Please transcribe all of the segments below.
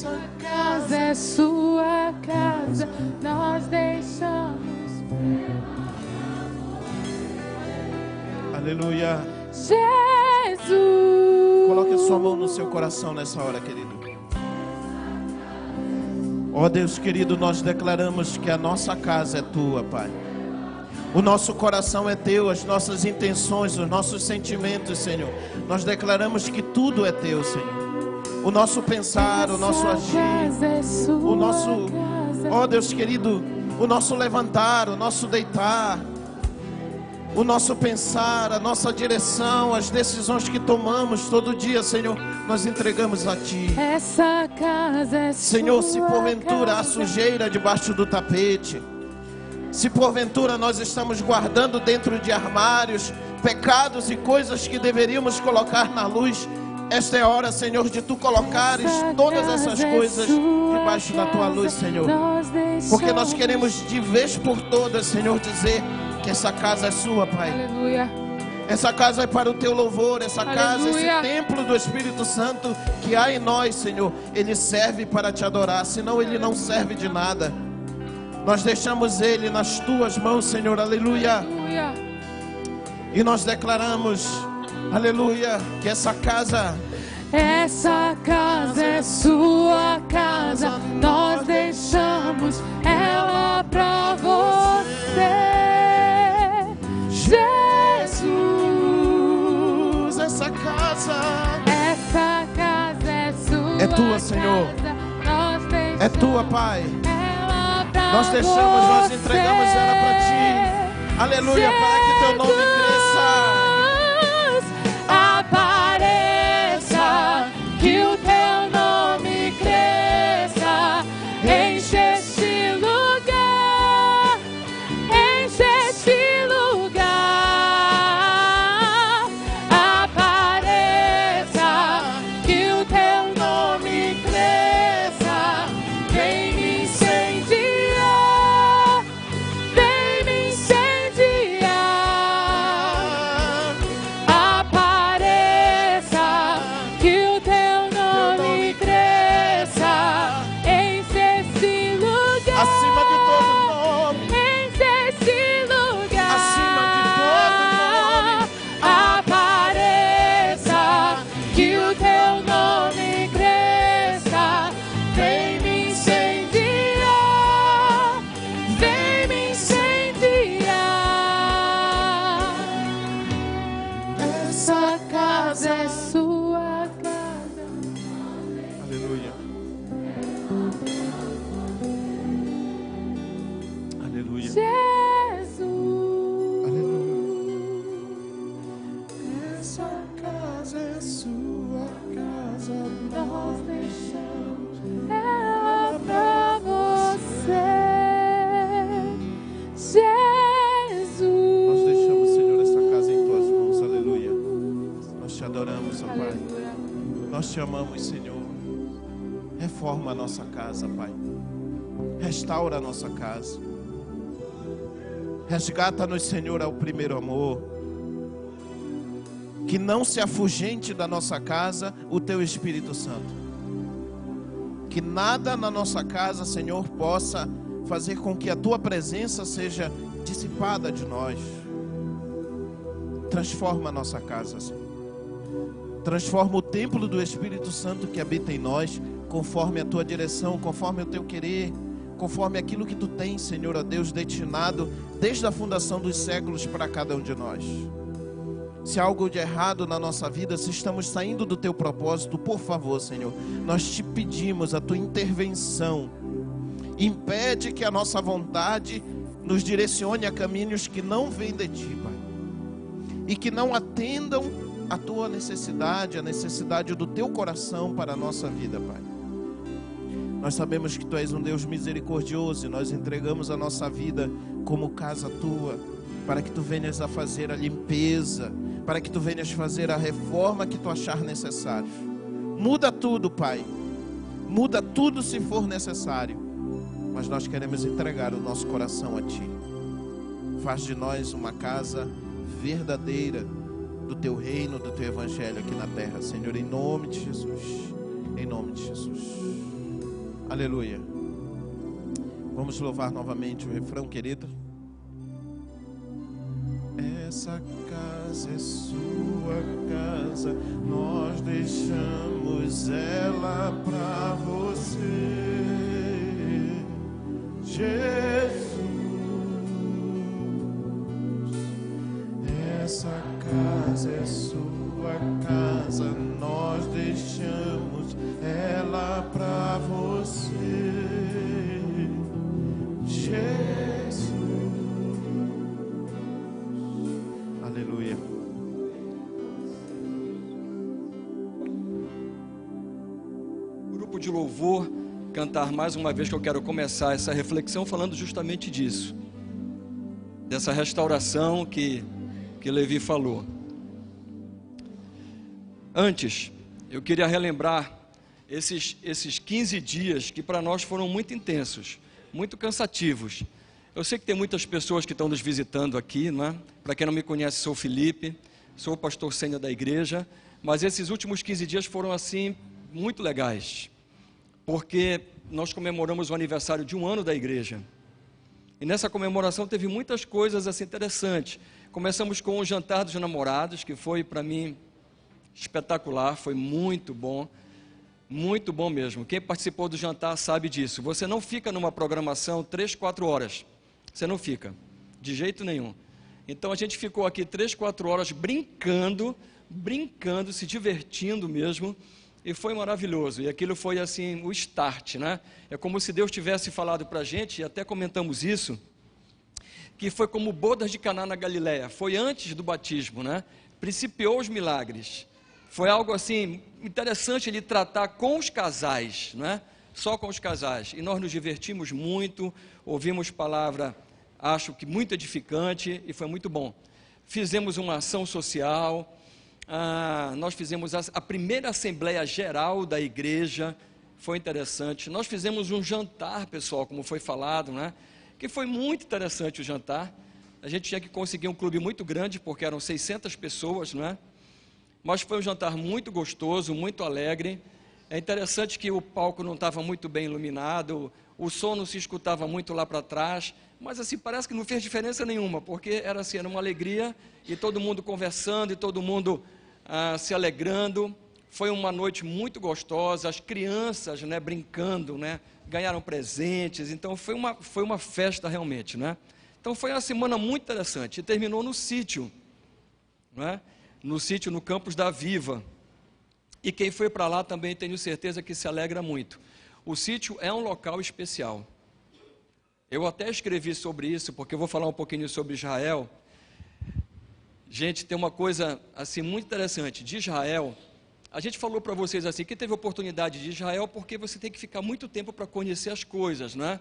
Essa casa é sua casa, nós deixamos. Aleluia. Jesus. Coloque a sua mão no seu coração nessa hora, querido. Ó Deus querido, nós declaramos que a nossa casa é tua, Pai. O nosso coração é teu, as nossas intenções, os nossos sentimentos, Senhor. Nós declaramos que tudo é teu, Senhor. O nosso pensar, o nosso agir, o nosso, ó Deus querido, o nosso levantar, o nosso deitar, o nosso pensar, a nossa direção, as decisões que tomamos todo dia, Senhor, nós entregamos a Ti. Essa casa é Senhor, se sua porventura há casa. sujeira debaixo do tapete, se porventura nós estamos guardando dentro de armários pecados e coisas que deveríamos colocar na luz, esta é a hora, Senhor, de Tu colocares todas essas coisas debaixo da Tua luz, Senhor. Porque nós queremos de vez por todas, Senhor, dizer que essa casa é sua, Pai. Aleluia. Essa casa é para o Teu louvor, essa casa, esse Aleluia. templo do Espírito Santo que há em nós, Senhor, ele serve para Te adorar, senão ele não serve de nada. Nós deixamos ele nas Tuas mãos, Senhor, aleluia. Aleluia. E nós declaramos, aleluia, que essa casa é sua casa, nós deixamos ela pra você. Jesus, essa casa é sua, é tua, Senhor. casa, nós deixamos É tua, Pai. ela pra Nós deixamos, nós entregamos ela para Ti. Aleluia, para que Teu nome cresça. Apareça, que o Teu nome cresça, enche este lugar, enche este lugar. Apareça, que o Teu nome cresça, vem me incendiar, vem me incendiar. Apareça, que o Teu nome cresça, enche esse lugar, Acima de todo nome, enche esse lugar. acima de todo nome. Apareça, que o Teu nome cresça, vem me incendiar, vem me incendiar. Essa casa é sua casa. Aleluia. Aleluia. Jesus, Aleluia. Essa casa é sua casa. nós deixamos ela pra você. Jesus, Nós deixamos, Senhor, essa casa em Tuas mãos. Aleluia. Nós Te adoramos, ó Pai. Aleluia. Nós Te amamos, Senhor. Reforma a nossa casa, Pai. Restaura a nossa casa. Resgata-nos, Senhor, ao primeiro amor. Que não se afugente da nossa casa o Teu Espírito Santo. Que nada na nossa casa, Senhor, possa fazer com que a Tua presença seja dissipada de nós. Transforma a nossa casa, Senhor. Transforma o templo do Espírito Santo que habita em nós, conforme a Tua direção, conforme o Teu querer, conforme aquilo que Tu tens, Senhor, ó Deus, destinado desde a fundação dos séculos para cada um de nós. Se há algo de errado na nossa vida, se estamos saindo do Teu propósito, por favor, Senhor, nós Te pedimos a Tua intervenção. Impede que a nossa vontade nos direcione a caminhos que não vêm de Ti, Pai, e que não atendam a Tua necessidade, a necessidade do Teu coração para a nossa vida, Pai. Nós sabemos que Tu és um Deus misericordioso e nós entregamos a nossa vida como casa Tua, para que Tu venhas a fazer a limpeza, para que Tu venhas fazer a reforma que Tu achar necessário. Muda tudo, Pai. Muda tudo se for necessário. Mas nós queremos entregar o nosso coração a Ti. Faz de nós uma casa verdadeira do Teu reino, do Teu evangelho aqui na terra, Senhor, em nome de Jesus. Em nome de Jesus. Aleluia. Vamos louvar novamente o refrão, querido. Essa casa é sua casa, nós deixamos ela pra você, Jesus. Essa casa é sua casa, nós deixamos ela pra você, Jesus. Aleluia. Grupo de louvor, cantar mais uma vez, que eu quero começar essa reflexão falando justamente disso, dessa restauração que Levi falou. Antes, eu queria relembrar esses 15 dias que para nós foram muito intensos, muito cansativos. Eu sei que tem muitas pessoas que estão nos visitando aqui, não é? Para quem não me conhece, sou o Felipe, sou o pastor sênior da igreja, mas esses últimos 15 dias foram assim muito legais, porque nós comemoramos o aniversário de 1 ano da igreja. E nessa comemoração teve muitas coisas assim interessantes. Começamos com o jantar dos namorados, que foi para mim espetacular, foi muito bom mesmo. Quem participou do jantar sabe disso. Você não fica numa programação 3, 4 horas, você não fica, de jeito nenhum. Então a gente ficou aqui 3, 4 horas brincando, se divertindo mesmo, e foi maravilhoso. E aquilo foi assim o start, né? É como se Deus tivesse falado para a gente, e até comentamos isso, que foi como bodas de Caná na Galileia, foi antes do batismo, né? Principiou os milagres. Foi algo assim interessante ele tratar com os casais, né? Só com os casais. E nós nos divertimos muito, ouvimos palavra, acho que muito edificante, e foi muito bom. Fizemos uma ação social, nós fizemos a primeira Assembleia Geral da igreja, foi interessante. Nós fizemos um jantar, pessoal, como foi falado, né? Que foi muito interessante o jantar. A gente tinha que conseguir um clube muito grande, porque eram 600 pessoas, não é? Mas foi um jantar muito gostoso, muito alegre. É interessante que o palco não estava muito bem iluminado, o som não se escutava muito lá para trás, mas assim, parece que não fez diferença nenhuma, porque era assim, era uma alegria, e todo mundo conversando, e todo mundo se alegrando. Foi uma noite muito gostosa, as crianças, né, brincando, né, ganharam presentes, então foi uma festa realmente, né? Então foi uma semana muito interessante, e terminou no sítio, né? No sítio, no campus da Viva, e quem foi para lá também tenho certeza que se alegra muito. O sítio é um local especial, eu até escrevi sobre isso, porque eu vou falar um pouquinho sobre Israel. Gente, tem uma coisa assim muito interessante, de Israel. A gente falou para vocês assim, que teve oportunidade de Israel, porque você tem que ficar muito tempo para conhecer as coisas, né?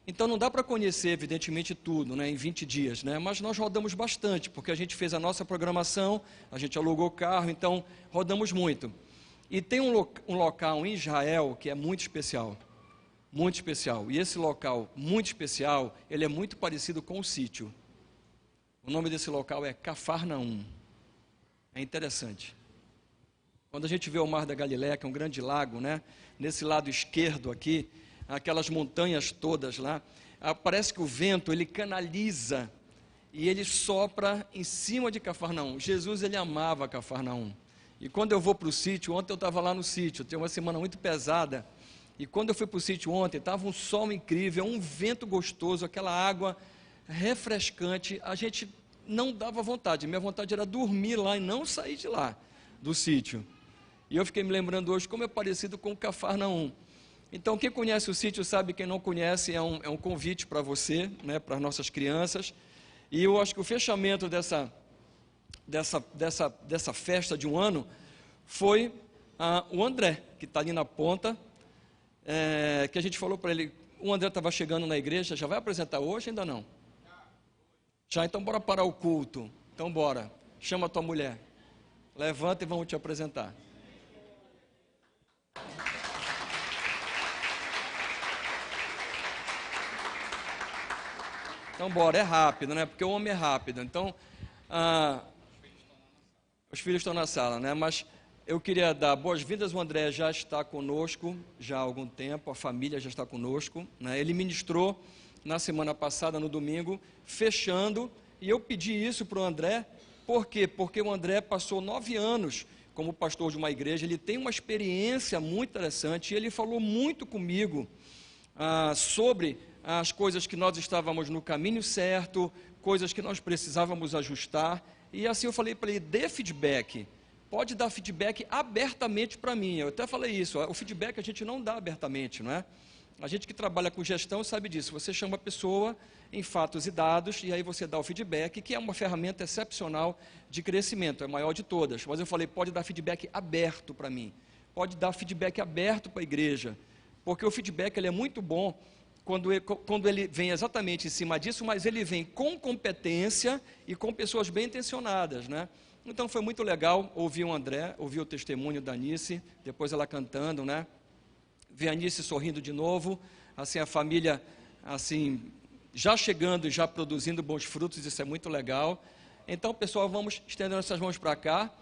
Então não dá para conhecer, evidentemente, tudo, né, em 20 dias, né? Mas nós rodamos bastante, porque a gente fez a nossa programação, a gente alugou carro, então rodamos muito. E tem um local em Israel que é muito especial, muito especial. E esse local muito especial, ele é muito parecido com o sítio. O nome desse local é Cafarnaum. É interessante. Quando a gente vê o Mar da Galileia, que é um grande lago, né? Nesse lado esquerdo aqui, aquelas montanhas todas lá, parece que o vento, ele canaliza e ele sopra em cima de Cafarnaum. Jesus, ele amava Cafarnaum. E quando eu vou para o sítio, ontem eu estava lá no sítio, tem uma semana muito pesada, e quando eu fui para o sítio ontem, estava um sol incrível, um vento gostoso, aquela água refrescante, a gente não dava vontade, minha vontade era dormir lá e não sair de lá, do sítio. E eu fiquei me lembrando hoje como é parecido com Cafarnaum. Então, quem conhece o sítio sabe, quem não conhece, é um convite para você, né, para as nossas crianças. E eu acho que o fechamento dessa festa de 1 ano foi o André, que está ali na ponta, que a gente falou para ele, o André estava chegando na igreja, já vai apresentar hoje? Ainda não? Já, então bora parar o culto. Então bora, chama a tua mulher, levanta e vamos te apresentar. Então bora, é rápido, né? Porque o homem é rápido. Então, os filhos estão na sala, né? Mas Eu queria dar boas-vindas, o André já está conosco, já há algum tempo, a família já está conosco, né? Ele ministrou na semana passada, no domingo, fechando, e eu pedi isso para o André, por quê? Porque o André passou 9 anos como pastor de uma igreja, ele tem uma experiência muito interessante, e ele falou muito comigo sobre as coisas que nós estávamos no caminho certo, coisas que nós precisávamos ajustar, e assim eu falei para ele, dê feedback, pode dar feedback abertamente para mim. Eu até falei isso, o feedback a gente não dá abertamente, não é? A gente que trabalha com gestão sabe disso, você chama a pessoa em fatos e dados, e aí você dá o feedback, que é uma ferramenta excepcional de crescimento, é a maior de todas. Mas eu falei, pode dar feedback aberto para mim, pode dar feedback aberto para a igreja, porque o feedback ele é muito bom quando ele vem exatamente em cima disso, mas ele vem com competência e com pessoas bem intencionadas, né? Então foi muito legal ouvir o André, ouvir o testemunho da Anice, depois ela cantando, né? Ver a Anice sorrindo de novo, assim a família, assim, já chegando e já produzindo bons frutos, isso é muito legal. Então, pessoal, vamos estender nossas mãos para cá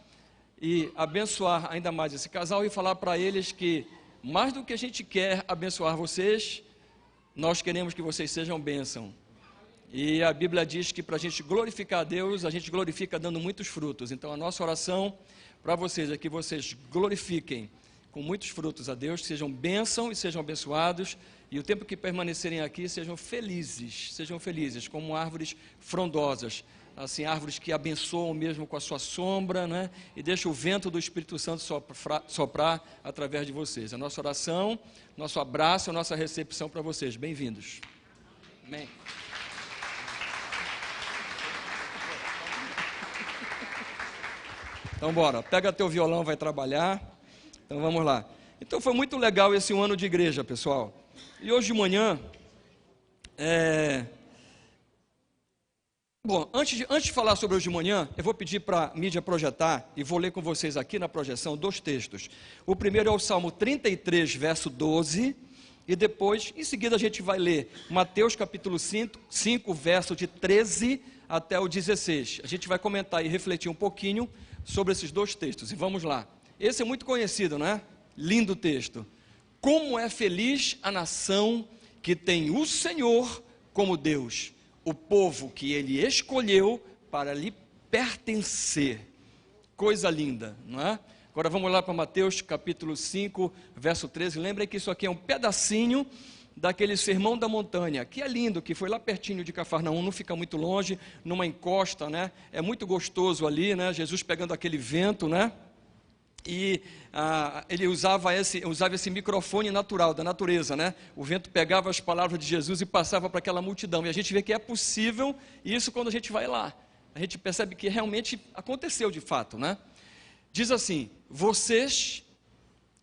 e abençoar ainda mais esse casal e falar para eles que, mais do que a gente quer abençoar vocês, nós queremos que vocês sejam bênção. E a Bíblia diz que para a gente glorificar a Deus, a gente glorifica dando muitos frutos. Então a nossa oração para vocês é que vocês glorifiquem com muitos frutos a Deus, que sejam bênção e sejam abençoados, e o tempo que permanecerem aqui sejam felizes, como árvores frondosas, assim, árvores que abençoam mesmo com a sua sombra, né? E deixa o vento do Espírito Santo soprar através de vocês. A nossa oração, nosso abraço, a nossa recepção para vocês. Bem-vindos. Amém. Então, bora, pega teu violão, vai trabalhar. Então, vamos lá. Então, foi muito legal esse ano de igreja, pessoal. E hoje de manhã, Bom, antes de falar sobre hoje de manhã, eu vou pedir para a mídia projetar, e vou ler com vocês aqui na projeção 2 textos. O primeiro é o Salmo 33, verso 12, e depois, em seguida, a gente vai ler Mateus capítulo 5, verso de 13 até o 16. A gente vai comentar e refletir um pouquinho sobre esses 2 textos, e vamos lá. Esse é muito conhecido, não é? Lindo texto. Como é feliz a nação que tem o Senhor como Deus, o povo que ele escolheu para lhe pertencer. Coisa linda, não é? Agora vamos lá para Mateus capítulo 5, verso 13. Lembrem que isso aqui é um pedacinho daquele sermão da montanha, que é lindo, que foi lá pertinho de Cafarnaum, não fica muito longe, numa encosta, né? É muito gostoso ali, né? Jesus pegando aquele vento, né? E ele usava esse microfone natural, da natureza, né? O vento pegava as palavras de Jesus e passava para aquela multidão, e a gente vê que é possível isso quando a gente vai lá, a gente percebe que realmente aconteceu de fato, né? Diz assim, vocês,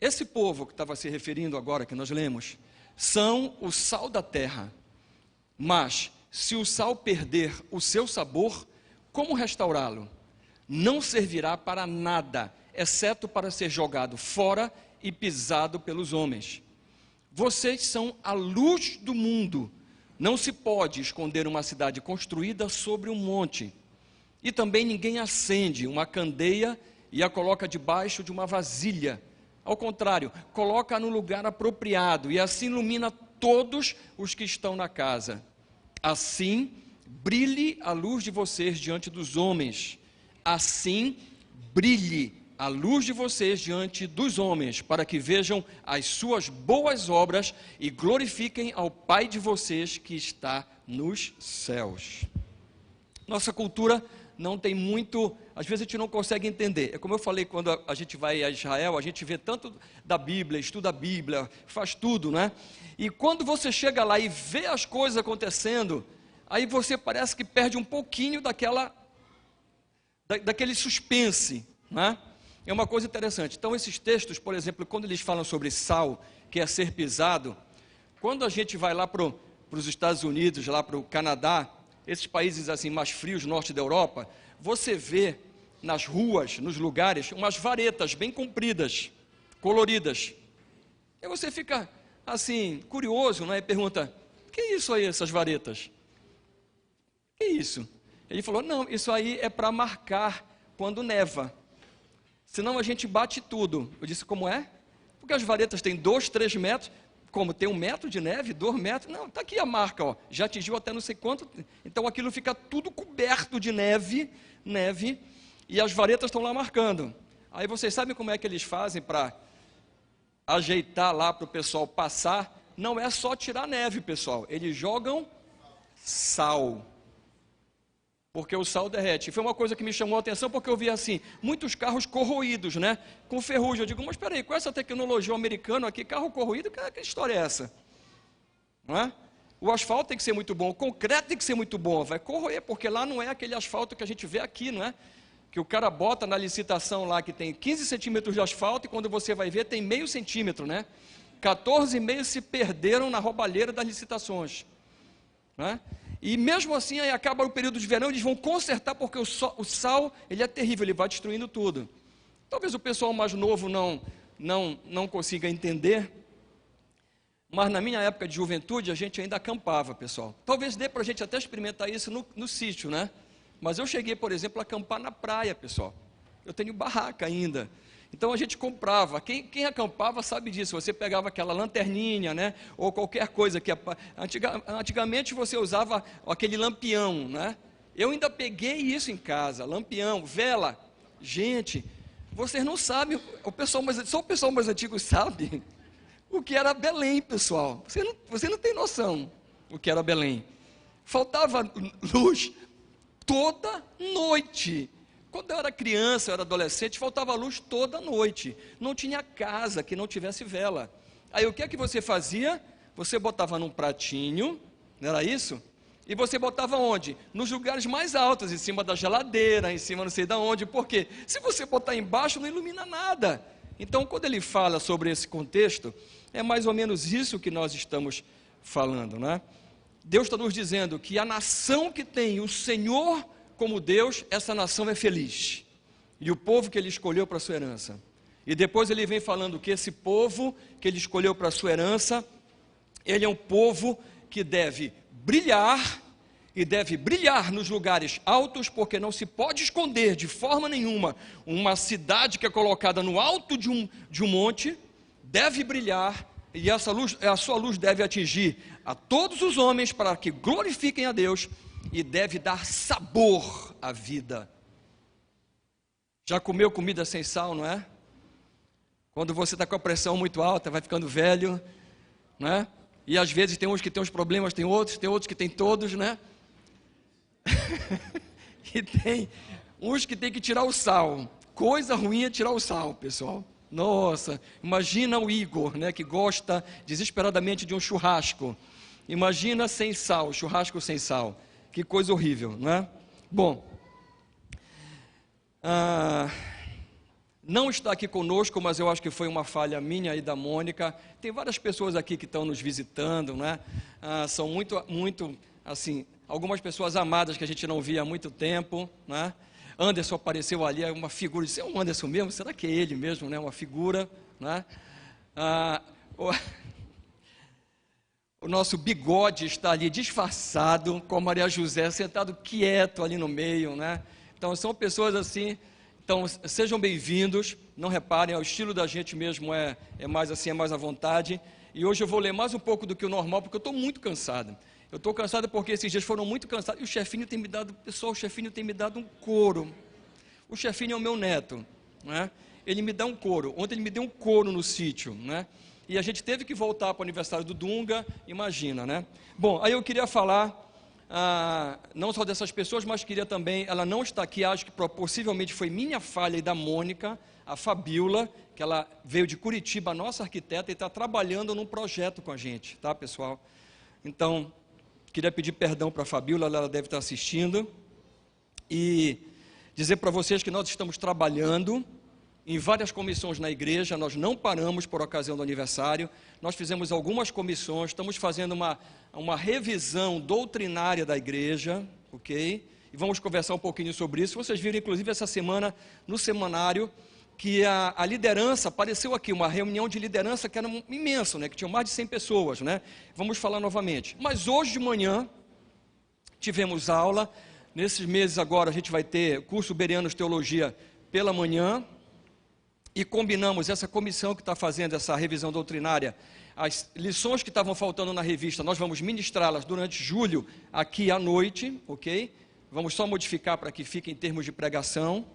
esse povo que estava se referindo agora, que nós lemos, são o sal da terra, mas se o sal perder o seu sabor, como restaurá-lo? Não servirá para nada, exceto para ser jogado fora e pisado pelos homens. Vocês são a luz do mundo. Não se pode esconder uma cidade construída sobre um monte. E também ninguém acende uma candeia e a coloca debaixo de uma vasilha. Ao contrário, coloca no lugar apropriado e assim ilumina todos os que estão na casa. Assim, brilhe a luz de vocês diante dos homens. Assim, brilhe a luz de vocês diante dos homens, para que vejam as suas boas obras e glorifiquem ao Pai de vocês que está nos céus. Nossa cultura não tem muito, às vezes a gente não consegue entender. É como eu falei, quando a gente vai a Israel, a gente vê tanto da Bíblia, estuda a Bíblia, faz tudo, né? E quando você chega lá e vê as coisas acontecendo, aí você parece que perde um pouquinho daquele suspense, né? É uma coisa interessante. Então esses textos, por exemplo, quando eles falam sobre sal, que é ser pisado, quando a gente vai lá para os Estados Unidos, lá para o Canadá, esses países assim mais frios, norte da Europa, você vê nas ruas, nos lugares, umas varetas bem compridas, coloridas. E você fica assim, curioso, né? E pergunta, o que é isso aí, essas varetas? O que é isso? Ele falou, não, isso aí é para marcar quando neva. senão a gente bate tudo. Eu disse, como é? Porque as varetas têm 2, 3 metros, como tem 1 metro de neve, 2 metros, não, está aqui a marca, ó, já atingiu até não sei quanto, então aquilo fica tudo coberto de neve, e as varetas estão lá marcando. Aí vocês sabem como é que eles fazem para ajeitar lá para o pessoal passar? Não é só tirar neve, pessoal, eles jogam sal, porque o sal derrete. Foi uma coisa que me chamou a atenção, porque eu vi assim, muitos carros corroídos, né, com ferrugem. Eu digo, mas espera aí, com essa tecnologia americana aqui, carro corroído, que história é essa? Não é? O asfalto tem que ser muito bom, o concreto tem que ser muito bom, vai corroer, porque lá não é aquele asfalto que a gente vê aqui, não é? Que o cara bota na licitação lá, que tem 15 centímetros de asfalto, e quando você vai ver, tem meio centímetro, né? 14,5 se perderam na roubalheira das licitações, né? E mesmo assim, aí acaba o período de verão, eles vão consertar, porque o sal, ele é terrível, ele vai destruindo tudo. Talvez o pessoal mais novo não consiga entender, mas na minha época de juventude, a gente ainda acampava, pessoal. Talvez dê para a gente até experimentar isso no sítio, né? Mas eu cheguei, por exemplo, a acampar na praia, pessoal. Eu tenho barraca ainda. Então a gente comprava, quem acampava sabe disso, você pegava aquela lanterninha, né, ou qualquer coisa, antigamente você usava aquele lampião, né, eu ainda peguei isso em casa, lampião, vela, gente, vocês não sabem, só o pessoal mais antigo sabe o que era Belém, pessoal, você não tem noção o que era Belém, faltava luz toda noite. Quando eu era criança, eu era adolescente, faltava luz toda noite. Não tinha casa que não tivesse vela. Aí o que é que você fazia? Você botava num pratinho, não era isso? E você botava onde? Nos lugares mais altos, em cima da geladeira, em cima não sei de onde. Por quê? Se você botar embaixo, não ilumina nada. Então, quando ele fala sobre esse contexto, é mais ou menos isso que nós estamos falando, né? Deus está nos dizendo que a nação que tem o Senhor como Deus, essa nação é feliz, e o povo que ele escolheu para a sua herança, e depois ele vem falando que esse povo que ele escolheu para a sua herança, ele é um povo que deve brilhar, e deve brilhar nos lugares altos, porque não se pode esconder de forma nenhuma, uma cidade que é colocada no alto de um monte, deve brilhar, e a sua luz deve atingir a todos os homens, para que glorifiquem a Deus, e deve dar sabor à vida. Já comeu comida sem sal, não é? Quando você está com a pressão muito alta, vai ficando velho, não é? E às vezes tem uns que tem uns problemas, tem outros que tem todos, né? E tem uns que tem que tirar o sal. Coisa ruim é tirar o sal, pessoal. Nossa, imagina o Igor, né, que gosta desesperadamente de um churrasco. Imagina sem sal, churrasco sem sal. Que coisa horrível, não é? Bom, não está aqui conosco, mas eu acho que foi uma falha minha e da Mônica. Tem várias pessoas aqui que estão nos visitando, não é? São muito, assim, algumas pessoas amadas que a gente não via há muito tempo, não é? Anderson apareceu ali, é uma figura, disse, é o Anderson mesmo? Será que é ele mesmo, né? Uma figura, não é? O nosso bigode está ali disfarçado, com a Maria José sentado quieto ali no meio, né? Então são pessoas assim, então sejam bem-vindos, não reparem, o estilo da gente mesmo é mais assim, é mais à vontade, e hoje eu vou ler mais um pouco do que o normal, porque eu estou muito cansado. Eu estou cansado porque esses dias foram muito cansados, e o chefinho tem me dado, pessoal, o chefinho tem me dado um couro. O chefinho é o meu neto, né? Ele me dá um couro, ontem ele me deu um couro no sítio, né? E a gente teve que voltar para o aniversário do Dunga, imagina, né? Bom, aí eu queria falar, não só dessas pessoas, mas queria também, ela não está aqui, acho que possivelmente foi minha falha e da Mônica, a Fabiola, que ela veio de Curitiba, nossa arquiteta, e está trabalhando num projeto com a gente, tá, pessoal? Então, queria pedir perdão para a Fabiola, ela deve estar assistindo, e dizer para vocês que nós estamos trabalhando em várias comissões na igreja, nós não paramos por ocasião do aniversário, nós fizemos algumas comissões, estamos fazendo uma revisão doutrinária da igreja, ok? E vamos conversar um pouquinho sobre isso. Vocês viram, inclusive, essa semana, no semanário, que a liderança, apareceu aqui, uma reunião de liderança que era imensa, né? Que tinha mais de 100 pessoas, né? Vamos falar novamente. Mas hoje de manhã, tivemos aula, nesses meses agora a gente vai ter curso Bereanos Teologia pela manhã, e combinamos, essa comissão que está fazendo essa revisão doutrinária, as lições que estavam faltando na revista, nós vamos ministrá-las durante julho, aqui à noite, ok? Vamos só modificar para que fique em termos de pregação,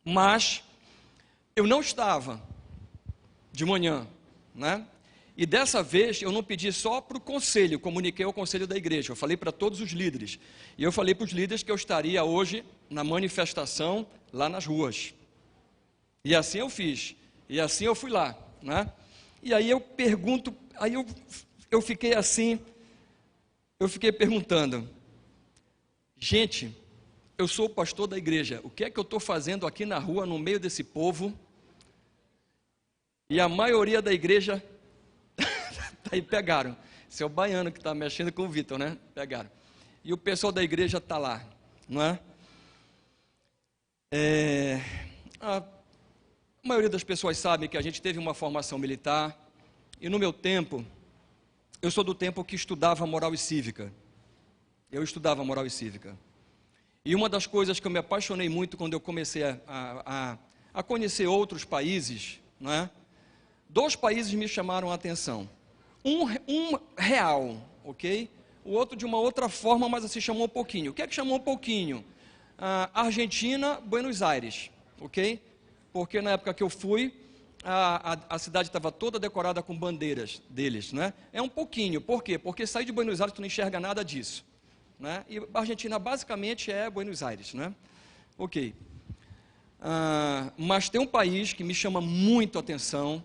mas eu não estava de manhã, né? E dessa vez eu não pedi só para o conselho, comuniquei ao conselho da igreja, eu falei para todos os líderes, e eu falei para os líderes que eu estaria hoje na manifestação lá nas ruas, e assim eu fiz, e assim eu fui lá, né? E aí eu pergunto, aí eu fiquei assim, eu fiquei perguntando, gente, eu sou o pastor da igreja, o que é que eu estou fazendo aqui na rua, no meio desse povo? E a maioria da igreja, aí pegaram, esse é o baiano que está mexendo com o Vitor, né? Pegaram. E o pessoal da igreja está lá, não é? A maioria das pessoas sabe que a gente teve uma formação militar, e no meu tempo, eu sou do tempo que estudava moral e cívica. Eu estudava moral e cívica. E uma das coisas que eu me apaixonei muito quando eu comecei a conhecer outros países, não é? 2 países me chamaram a atenção. Um real, ok? O outro de uma outra forma, mas assim chamou um pouquinho. O que é que chamou um pouquinho? Argentina, Buenos Aires, ok? Porque na época que eu fui, a cidade estava toda decorada com bandeiras deles, né? É um pouquinho, por quê? Porque sair de Buenos Aires tu não enxerga nada disso, né? E a Argentina basicamente é Buenos Aires, né? Ok. Mas tem um país que me chama muito a atenção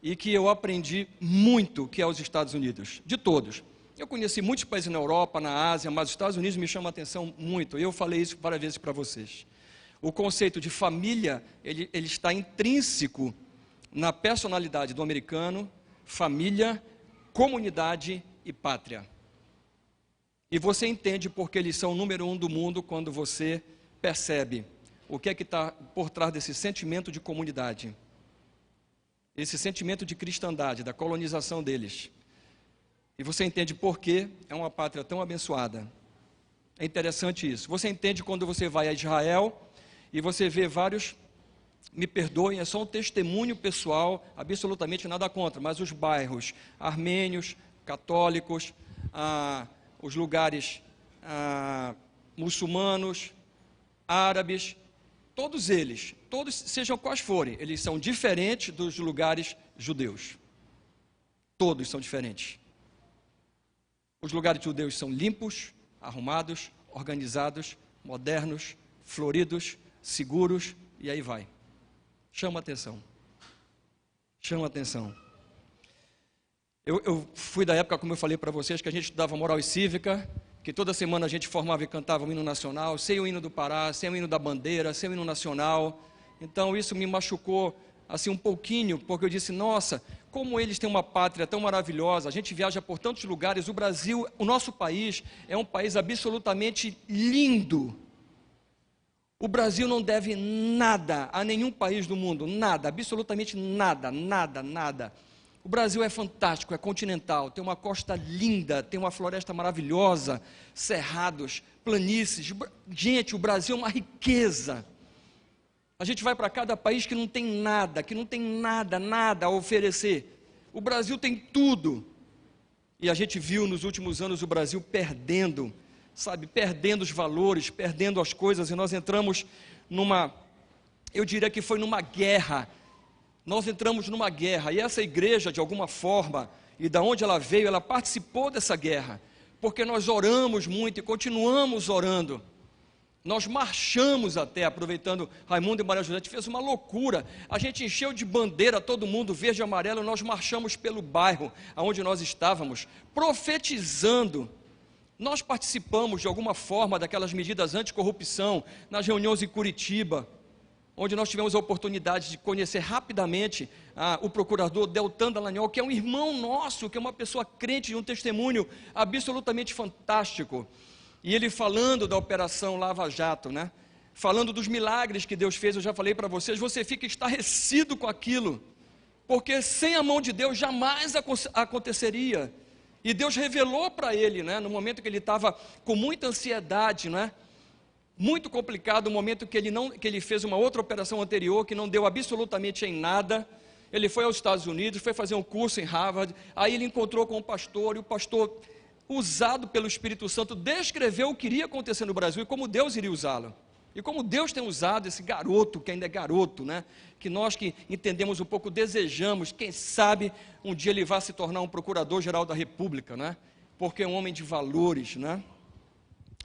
e que eu aprendi muito, que é os Estados Unidos, de todos. Eu conheci muitos países na Europa, na Ásia, mas os Estados Unidos me chamam a atenção muito, e eu falei isso várias vezes para vocês. O conceito de família, ele está intrínseco na personalidade do americano, família, comunidade e pátria. E você entende porque eles são o número 1 do mundo quando você percebe o que é que está por trás desse sentimento de comunidade, esse sentimento de cristandade, da colonização deles. E você entende por que é uma pátria tão abençoada. É interessante isso. Você entende quando você vai a Israel e você vê vários, me perdoem, é só um testemunho pessoal, absolutamente nada contra, mas os bairros armênios, católicos, os lugares muçulmanos, árabes, todos eles, todos sejam quais forem, eles são diferentes dos lugares judeus. Todos são diferentes. Os lugares judeus são limpos, arrumados, organizados, modernos, floridos, seguros, e aí vai. Chama atenção. Chama atenção. Eu fui da época, como eu falei para vocês, que a gente estudava moral e cívica, que toda semana a gente formava e cantava o hino nacional, sem o hino do Pará, sem o hino da bandeira, sem o hino nacional. Então isso me machucou assim um pouquinho, porque eu disse, nossa, como eles têm uma pátria tão maravilhosa, a gente viaja por tantos lugares, o Brasil, o nosso país, é um país absolutamente lindo. O Brasil não deve nada a nenhum país do mundo, nada, absolutamente nada, nada, nada. O Brasil é fantástico, é continental, tem uma costa linda, tem uma floresta maravilhosa, cerrados, planícies. Gente, o Brasil é uma riqueza. A gente vai para cada país que não tem nada, nada a oferecer. O Brasil tem tudo. E a gente viu nos últimos anos o Brasil perdendo, sabe, perdendo os valores, perdendo as coisas, e nós entramos eu diria que foi numa guerra. Nós entramos numa guerra, e essa igreja, de alguma forma, e da onde ela veio, ela participou dessa guerra, porque nós oramos muito e continuamos orando. Nós marchamos até, aproveitando Raimundo e Maria José, a gente fez uma loucura, a gente encheu de bandeira todo mundo, verde e amarelo, nós marchamos pelo bairro onde nós estávamos, profetizando. Nós participamos de alguma forma daquelas medidas anticorrupção, nas reuniões em Curitiba, onde nós tivemos a oportunidade de conhecer rapidamente o procurador Deltan Dallagnol, que é um irmão nosso, que é uma pessoa crente, de um testemunho absolutamente fantástico. E ele falando da operação Lava Jato, né? Falando dos milagres que Deus fez, eu já falei para vocês, você fica estarrecido com aquilo, porque sem a mão de Deus jamais aconteceria. E Deus revelou para ele, né, no momento que ele estava com muita ansiedade, né? muito complicado o momento que ele fez uma outra operação anterior, que não deu absolutamente em nada. Ele foi aos Estados Unidos, foi fazer um curso em Harvard, aí ele encontrou com um pastor, e o pastor, usado pelo Espírito Santo, descreveu o que iria acontecer no Brasil e como Deus iria usá-lo. E como Deus tem usado esse garoto, que ainda é garoto, né? Que nós que entendemos um pouco, desejamos, quem sabe um dia ele vá se tornar um procurador-geral da República, né? Porque é um homem de valores, né?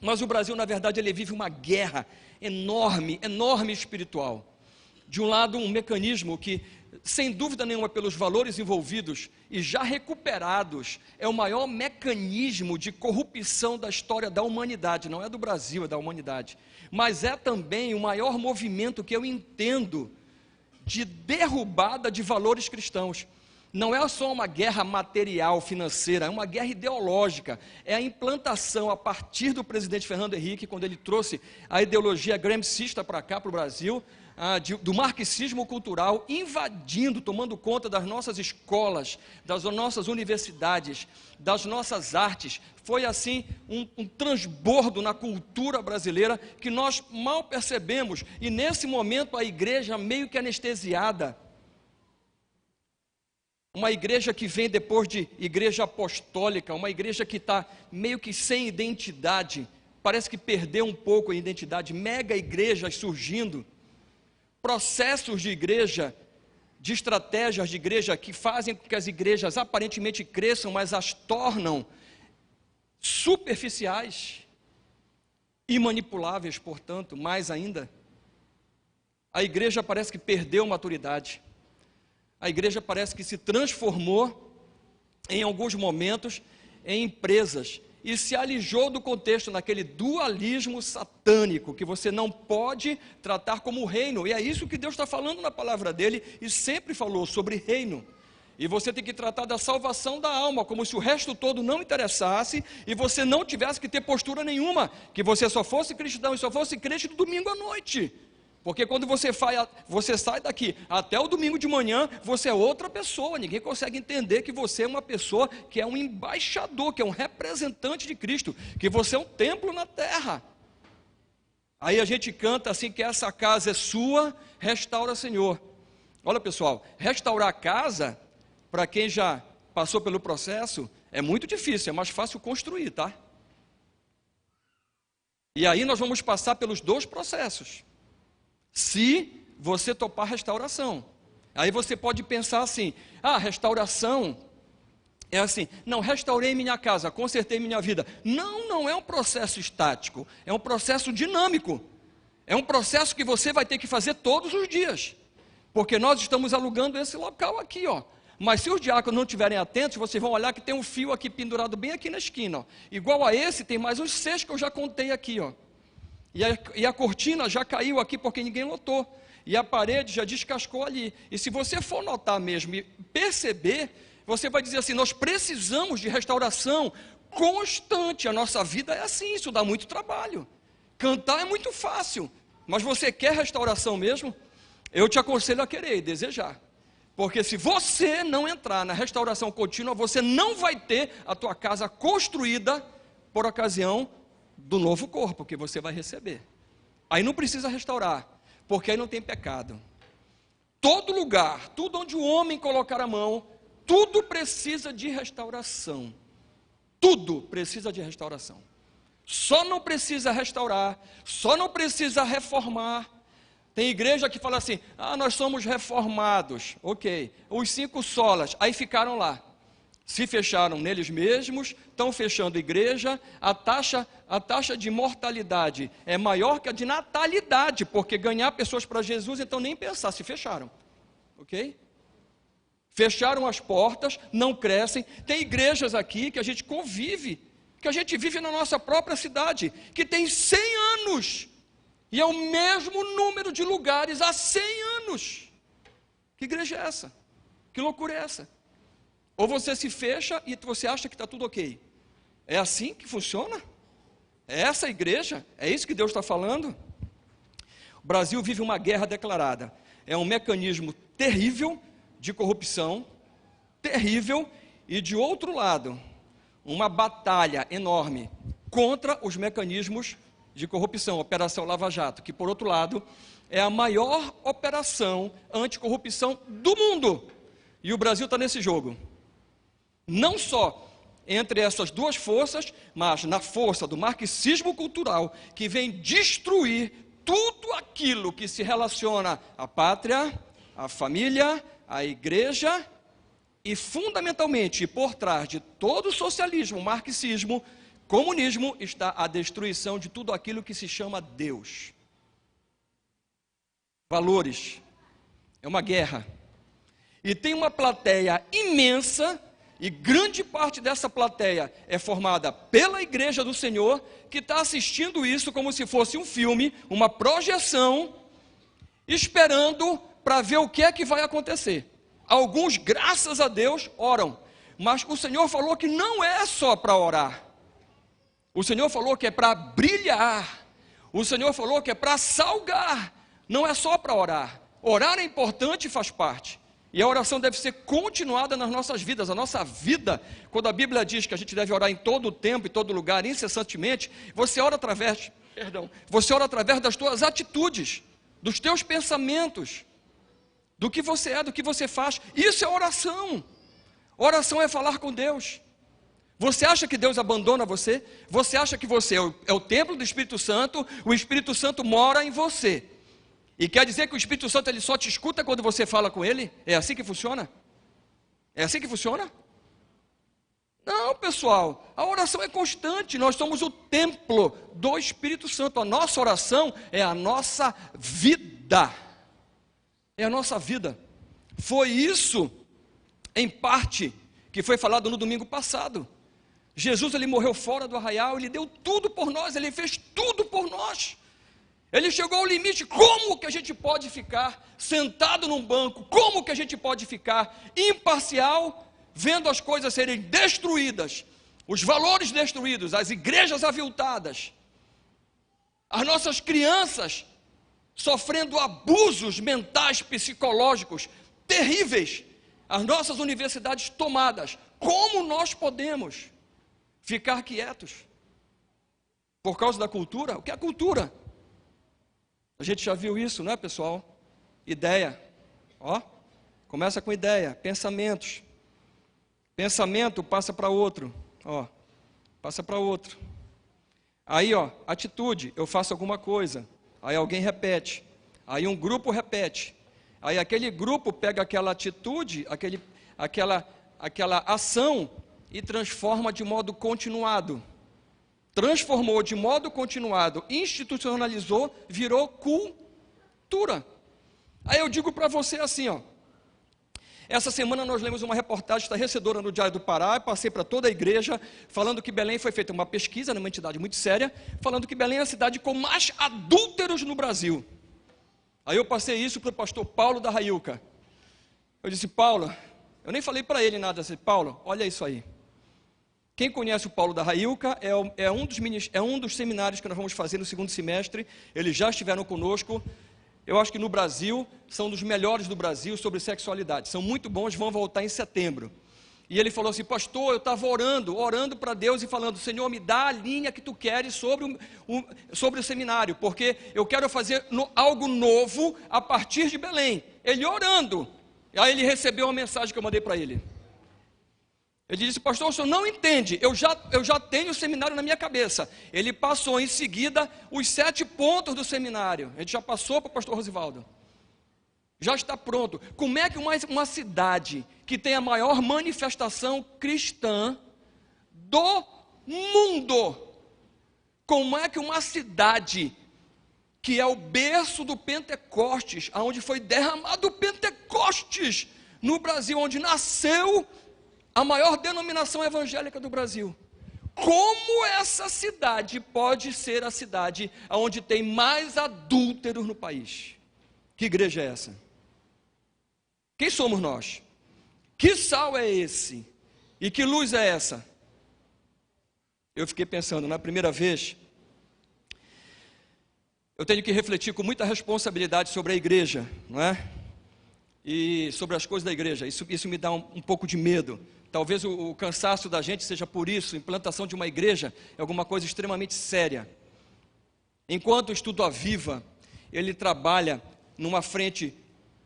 Mas o Brasil, na verdade, ele vive uma guerra enorme, enorme espiritual. De um lado, um mecanismo que, sem dúvida nenhuma, pelos valores envolvidos e já recuperados, é o maior mecanismo de corrupção da história da humanidade, não é do Brasil, é da humanidade, mas é também o maior movimento que eu entendo de derrubada de valores cristãos. Não é só uma guerra material, financeira, é uma guerra ideológica, é a implantação a partir do presidente Fernando Henrique, quando ele trouxe a ideologia gramscista para cá, para o Brasil, do marxismo cultural, invadindo, tomando conta das nossas escolas, das nossas universidades, das nossas artes. Foi assim um transbordo na cultura brasileira que nós mal percebemos, e nesse momento a igreja meio que anestesiada, uma igreja que vem depois de igreja apostólica, uma igreja que está meio que sem identidade, parece que perdeu um pouco a identidade, mega igrejas surgindo, processos de igreja, de estratégias de igreja que fazem com que as igrejas aparentemente cresçam, mas as tornam superficiais e manipuláveis, portanto, mais ainda. A igreja parece que perdeu maturidade. A igreja parece que se transformou, em alguns momentos, em empresas, e se alijou do contexto, naquele dualismo satânico, que você não pode tratar como reino, e é isso que Deus está falando na palavra dele, e sempre falou sobre reino, e você tem que tratar da salvação da alma, como se o resto todo não interessasse, e você não tivesse que ter postura nenhuma, que você só fosse cristão, e só fosse crente no domingo à noite, porque quando você sai daqui até o domingo de manhã, você é outra pessoa, ninguém consegue entender que você é uma pessoa que é um embaixador, que é um representante de Cristo, que você é um templo na terra. Aí a gente canta assim, que essa casa é sua, restaura, Senhor. Olha, pessoal, restaurar a casa, para quem já passou pelo processo, é muito difícil, é mais fácil construir, tá? E aí nós vamos passar pelos dois processos. Se você topar restauração, aí você pode pensar assim, restauração é assim, não, restaurei minha casa, consertei minha vida. Não, não é um processo estático, é um processo dinâmico, é um processo que você vai ter que fazer todos os dias, porque nós estamos alugando esse local aqui, ó. Mas se os diáconos não estiverem atentos, vocês vão olhar que tem um fio aqui pendurado bem aqui na esquina, ó. Igual a esse, tem mais uns 6 que eu já contei aqui, ó. E a cortina já caiu aqui porque ninguém notou. E a parede já descascou ali. E se você for notar mesmo e perceber, você vai dizer assim, nós precisamos de restauração constante. A nossa vida é assim, isso dá muito trabalho. Cantar é muito fácil, mas você quer restauração mesmo? Eu te aconselho a querer e desejar. Porque se você não entrar na restauração contínua, você não vai ter a tua casa construída por ocasião do novo corpo que você vai receber. Aí não precisa restaurar, porque aí não tem pecado. Todo lugar, tudo onde o homem colocar a mão, tudo precisa de restauração. Tudo precisa de restauração. Só não precisa restaurar, só não precisa reformar. Tem igreja que fala assim, nós somos reformados, ok, os 5 solas, aí ficaram lá. Se fecharam neles mesmos, estão fechando a igreja, a taxa de mortalidade é maior que a de natalidade, porque ganhar pessoas para Jesus, então nem pensar, se fecharam, ok? Fecharam as portas, não crescem. Tem igrejas aqui que a gente convive, que a gente vive na nossa própria cidade, que tem 100 anos, e é o mesmo número de lugares há 100 anos. Que igreja é essa? Que loucura é essa? Ou você se fecha e você acha que está tudo ok. É assim que funciona? É essa a igreja? É isso que Deus está falando? O Brasil vive uma guerra declarada. É um mecanismo terrível de corrupção, terrível, e de outro lado, uma batalha enorme contra os mecanismos de corrupção, Operação Lava Jato, que, por outro lado, é a maior operação anticorrupção do mundo. E o Brasil está nesse jogo. Não só entre essas duas forças, mas na força do marxismo cultural, que vem destruir tudo aquilo que se relaciona à pátria, à família, à igreja, e fundamentalmente, por trás de todo o socialismo, marxismo, comunismo, está a destruição de tudo aquilo que se chama Deus. Valores. É uma guerra. E tem uma plateia imensa, e grande parte dessa plateia é formada pela Igreja do Senhor, que está assistindo isso como se fosse um filme, uma projeção, esperando para ver o que é que vai acontecer. Alguns, graças a Deus, oram, mas o Senhor falou que não é só para orar. O Senhor falou que é para brilhar. O Senhor falou que é para salgar. Não é só para orar. Orar é importante e faz parte. E a oração deve ser continuada nas nossas vidas. A nossa vida, quando a Bíblia diz que a gente deve orar em todo o tempo, em todo lugar, incessantemente, você ora através das tuas atitudes, dos teus pensamentos, do que você é, do que você faz. Isso é oração. Oração é falar com Deus. Você acha que Deus abandona você? Você acha que você é o templo do Espírito Santo? O Espírito Santo mora em você. E quer dizer que o Espírito Santo ele só te escuta quando você fala com ele? É assim que funciona? É assim que funciona? Não, pessoal, a oração é constante. Nós somos o templo do Espírito Santo. A nossa oração é a nossa vida. É a nossa vida. Foi isso, em parte, que foi falado no domingo passado. Jesus, ele morreu fora do arraial, ele deu tudo por nós, ele fez tudo por nós. Ele chegou ao limite. Como que a gente pode ficar sentado num banco? Como que a gente pode ficar imparcial, vendo as coisas serem destruídas, os valores destruídos, as igrejas aviltadas, as nossas crianças sofrendo abusos mentais, psicológicos terríveis, as nossas universidades tomadas? Como nós podemos ficar quietos por causa da cultura? O que é a cultura? A gente já viu isso, não é, pessoal? Ideia, ó, começa com ideia, pensamentos. Pensamento passa para outro, ó, passa para outro. Aí, ó, atitude, eu faço alguma coisa. Aí alguém repete, aí um grupo repete. Aí aquele grupo pega aquela atitude, aquela ação e transforma de modo continuado. Transformou de modo continuado, institucionalizou, virou cultura. Aí eu digo para você assim, ó. Essa semana nós lemos uma reportagem estarrecedora no Diário do Pará, passei para toda a igreja, falando que Belém foi feita uma pesquisa numa entidade muito séria, falando que Belém é a cidade com mais adúlteros no Brasil. Aí eu passei isso para o pastor Paulo da Raiuca. Eu disse, Paulo, eu nem falei para ele nada, assim, Paulo, olha isso aí. Quem conhece o Paulo da Raiuca é um dos seminários que nós vamos fazer no segundo semestre. Eles já estiveram conosco. Eu acho que no Brasil, são dos melhores do Brasil sobre sexualidade. São muito bons, vão voltar em setembro. E ele falou assim, pastor, eu estava orando para Deus e falando, Senhor, me dá a linha que tu queres sobre o seminário, porque eu quero fazer algo novo a partir de Belém. Ele orando. Aí ele recebeu uma mensagem que eu mandei para ele. Ele disse, pastor, o senhor não entende, eu já tenho o seminário na minha cabeça. Ele passou em seguida os 7 pontos do seminário. Ele já passou para o pastor Rosivaldo. Já está pronto. Como é que uma cidade que tem a maior manifestação cristã do mundo, como é que uma cidade que é o berço do Pentecostes, onde foi derramado o Pentecostes no Brasil, onde nasceu a maior denominação evangélica do Brasil, como essa cidade pode ser a cidade onde tem mais adúlteros no país? Que igreja é essa? Quem somos nós? Que sal é esse? E que luz é essa? Eu fiquei pensando, na primeira vez, eu tenho que refletir com muita responsabilidade sobre a igreja, não é? E sobre as coisas da igreja, isso me dá um pouco de medo. Talvez o cansaço da gente seja por isso. Implantação de uma igreja é alguma coisa extremamente séria. Enquanto o Instituto Aviva, ele trabalha numa frente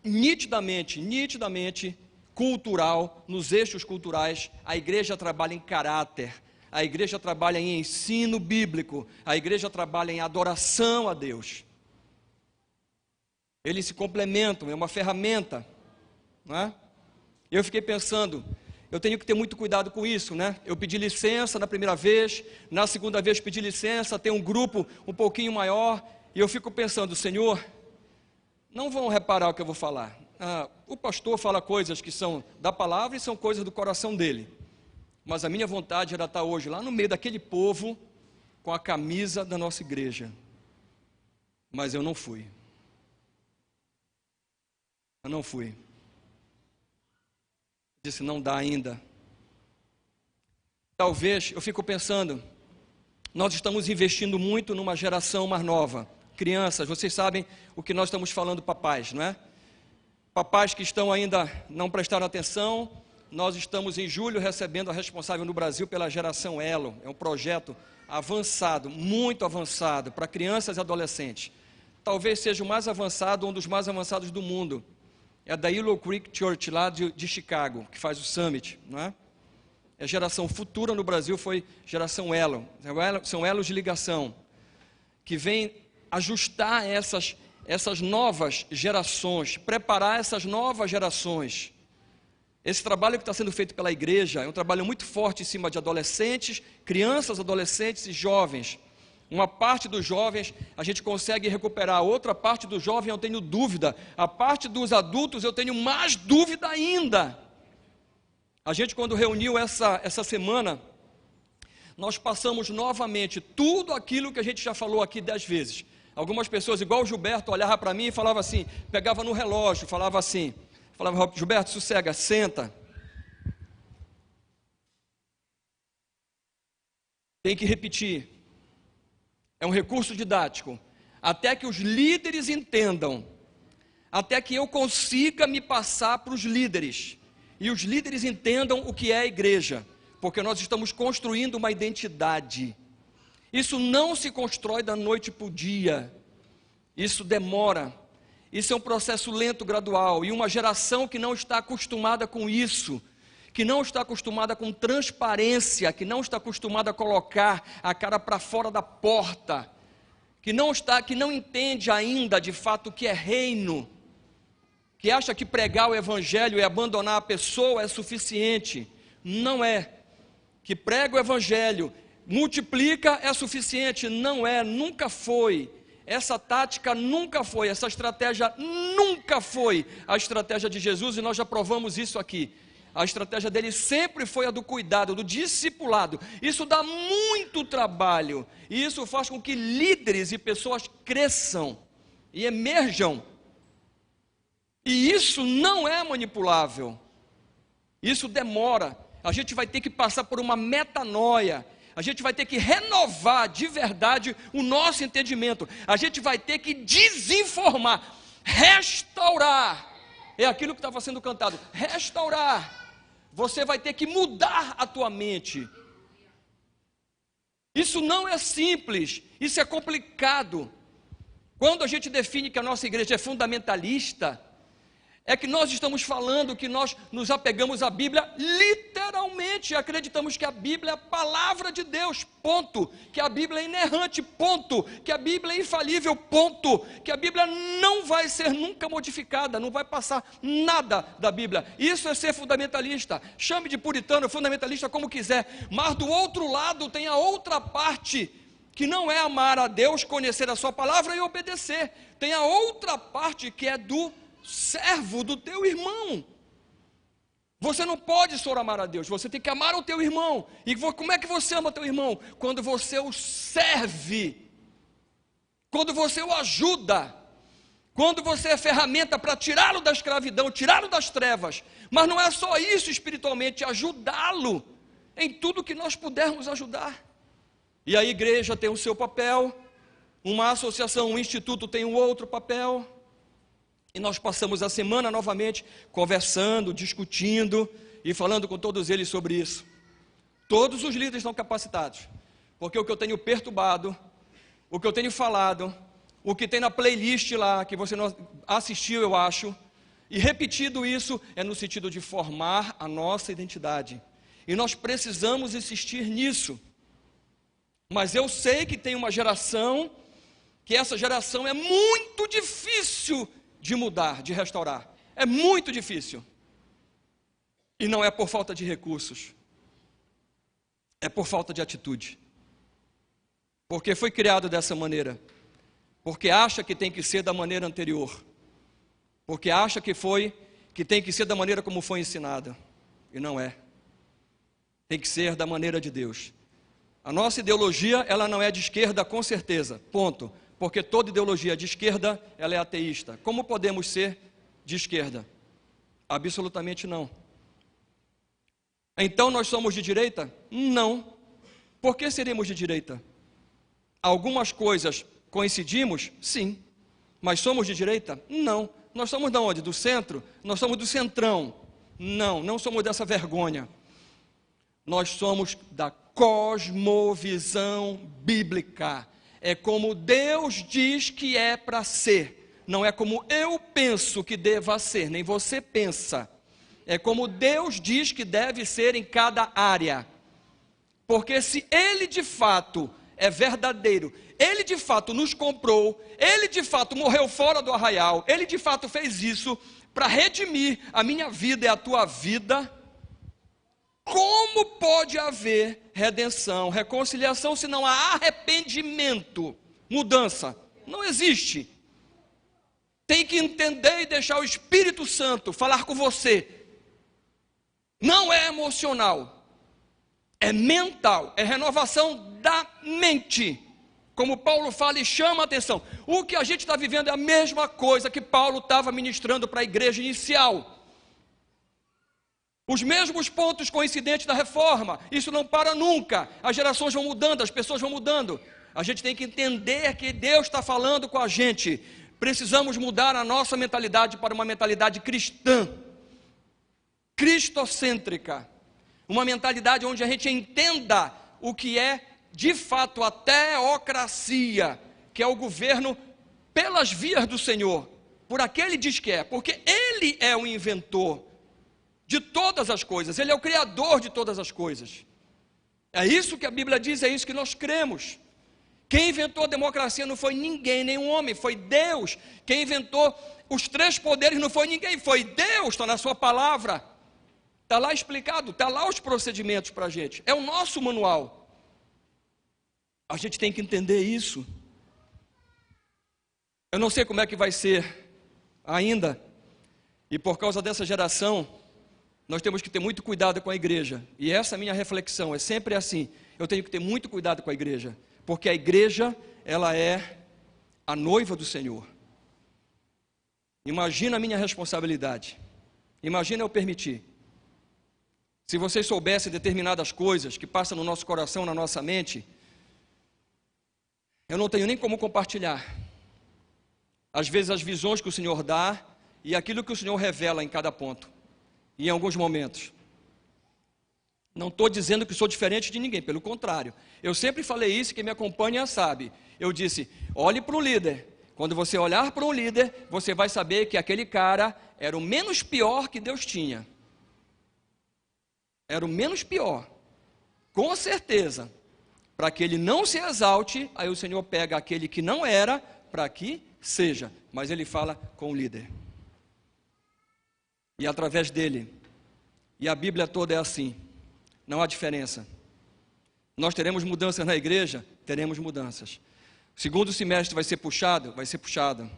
nitidamente cultural, nos eixos culturais, a igreja trabalha em caráter, a igreja trabalha em ensino bíblico, a igreja trabalha em adoração a Deus. Eles se complementam, é uma ferramenta, não é? Eu fiquei pensando, eu tenho que ter muito cuidado com isso, né? Eu pedi licença na primeira vez, na segunda vez pedi licença, tem um grupo um pouquinho maior, e eu fico pensando, Senhor, não vão reparar o que eu vou falar. O pastor fala coisas que são da palavra e são coisas do coração dele. Mas a minha vontade era estar hoje lá no meio daquele povo, com a camisa da nossa igreja. Mas eu não fui. Eu não fui. Disse, não dá ainda. Talvez, eu fico pensando, nós estamos investindo muito numa geração mais nova. Crianças, vocês sabem o que nós estamos falando, papais, não é? Papais que estão ainda, não prestaram atenção. Nós estamos em julho recebendo a responsável no Brasil pela geração Elo. É um projeto avançado, muito avançado, para crianças e adolescentes. Talvez seja o mais avançado, um dos mais avançados do mundo. É da Willow Creek Church, lá de Chicago, que faz o Summit, não é? A geração futura no Brasil foi geração Elo. São elos de ligação, que vem ajustar essas novas gerações, preparar essas novas gerações. Esse trabalho que está sendo feito pela igreja é um trabalho muito forte em cima de adolescentes, crianças, adolescentes e jovens. Uma parte dos jovens a gente consegue recuperar, outra parte do jovem eu tenho dúvida, a parte dos adultos eu tenho mais dúvida ainda. A gente, quando reuniu essa semana, nós passamos novamente tudo aquilo que a gente já falou aqui 10 vezes. Algumas pessoas, igual o Gilberto, olhava para mim e falava assim, pegava no relógio, falava assim, Gilberto, sossega, senta. Tem que repetir. É um recurso didático. Até que os líderes entendam. Até que eu consiga me passar para os líderes. E os líderes entendam o que é a igreja. Porque nós estamos construindo uma identidade. Isso não se constrói da noite para o dia. Isso demora. Isso é um processo lento, gradual. E uma geração que não está acostumada com isso, que não está acostumada com transparência, que não está acostumada a colocar a cara para fora da porta, que não entende ainda de fato o que é reino, que acha que pregar o evangelho e abandonar a pessoa é suficiente. Não é. Que prega o evangelho, multiplica é suficiente. Não é, nunca foi. Essa tática nunca foi, essa estratégia nunca foi a estratégia de Jesus, e nós já provamos isso aqui. A estratégia dele sempre foi a do cuidado, do discipulado. Isso dá muito trabalho, e isso faz com que líderes e pessoas cresçam e emerjam. E isso não é manipulável. Isso demora. A gente vai ter que passar por uma metanoia. A gente vai ter que renovar de verdade o nosso entendimento. A gente vai ter que desinformar, restaurar. É aquilo que estava sendo cantado, restaurar. Você vai ter que mudar a tua mente. Isso não é simples, isso é complicado. Quando a gente define que a nossa igreja é fundamentalista, é que nós estamos falando que nós nos apegamos à Bíblia literalmente, acreditamos que a Bíblia é a palavra de Deus, ponto, que a Bíblia é inerrante, ponto, que a Bíblia é infalível, ponto, que a Bíblia não vai ser nunca modificada, não vai passar nada da Bíblia. Isso é ser fundamentalista. Chame de puritano, fundamentalista, como quiser, mas do outro lado tem a outra parte, que não é amar a Deus, conhecer a sua palavra e obedecer. Tem a outra parte que é do servo do teu irmão. Você não pode só amar a Deus, você tem que amar o teu irmão. E como é que você ama o teu irmão? Quando você o serve, quando você o ajuda, quando você é ferramenta para tirá-lo da escravidão, tirá-lo das trevas. Mas não é só isso espiritualmente, ajudá-lo em tudo que nós pudermos ajudar. E a igreja tem o seu papel, uma associação, um instituto tem um outro papel. E nós passamos a semana novamente conversando, discutindo e falando com todos eles sobre isso. Todos os líderes estão capacitados, porque o que eu tenho perturbado o que eu tenho falado, o que tem na playlist lá, que você não assistiu, eu acho, e repetido isso é no sentido de formar a nossa identidade. E nós precisamos insistir nisso. Mas eu sei que tem uma geração, que essa geração é muito difícil de mudar, de restaurar. É muito difícil. E não é por falta de recursos. É por falta de atitude. Porque foi criado dessa maneira. Porque acha que tem que ser da maneira anterior. Porque acha que tem que ser da maneira como foi ensinada. E não é. Tem que ser da maneira de Deus. A nossa ideologia, ela não é de esquerda, com certeza. Ponto. Porque toda ideologia de esquerda, ela é ateísta. Como podemos ser de esquerda? Absolutamente não. Então nós somos de direita? Não. Por que seríamos de direita? Algumas coisas coincidimos? Sim. Mas somos de direita? Não. Nós somos de onde? Do centro? Nós somos do centrão. Não, não somos dessa vergonha. Nós somos da cosmovisão bíblica. É como Deus diz que é para ser. Não é como eu penso que deva ser, nem você pensa. É como Deus diz que deve ser em cada área. Porque se Ele de fato é verdadeiro, Ele de fato nos comprou, Ele de fato morreu fora do arraial, Ele de fato fez isso para redimir a minha vida e a tua vida, como pode haver redenção, reconciliação, se não há arrependimento, mudança? Não existe. Tem que entender e deixar o Espírito Santo falar com você. Não é emocional, é mental, é renovação da mente. Como Paulo fala e chama a atenção. O que a gente está vivendo é a mesma coisa que Paulo estava ministrando para a igreja inicial. Os mesmos pontos coincidentes da reforma. Isso não para nunca. As gerações vão mudando, as pessoas vão mudando. A gente tem que entender que Deus está falando com a gente. Precisamos mudar a nossa mentalidade para uma mentalidade cristã, cristocêntrica. Uma mentalidade onde a gente entenda o que é de fato a teocracia, que é o governo pelas vias do Senhor, por aquele diz que é, porque Ele é o inventor de todas as coisas, Ele é o criador de todas as coisas. É isso que a Bíblia diz, é isso que nós cremos. Quem inventou a democracia não foi ninguém, nenhum homem, foi Deus. Quem inventou os três poderes não foi ninguém, foi Deus, está na sua palavra. Está lá explicado, está lá os procedimentos para a gente. É o nosso manual. A gente tem que entender isso. Eu não sei como é que vai ser ainda. E por causa dessa geração, nós temos que ter muito cuidado com a igreja. E essa é a minha reflexão, é sempre assim. Eu tenho que ter muito cuidado com a igreja. Porque a igreja, ela é a noiva do Senhor. Imagina a minha responsabilidade. Imagina eu permitir. Se vocês soubessem determinadas coisas que passam no nosso coração, na nossa mente, eu não tenho nem como compartilhar. Às vezes as visões que o Senhor dá e aquilo que o Senhor revela em cada ponto. E em alguns momentos. Não estou dizendo que sou diferente de ninguém, pelo contrário. Eu sempre falei isso, quem me acompanha sabe. Eu disse, olhe para o líder. Quando você olhar para um líder, você vai saber que aquele cara era o menos pior que Deus tinha. Era o menos pior. Com certeza. Para que ele não se exalte, aí o Senhor pega aquele que não era, para que seja. Mas ele fala com o líder. E através dele. E a Bíblia toda é assim. Não há diferença. Nós teremos mudanças na igreja? Teremos mudanças. O segundo semestre vai ser puxado? Vai ser puxado.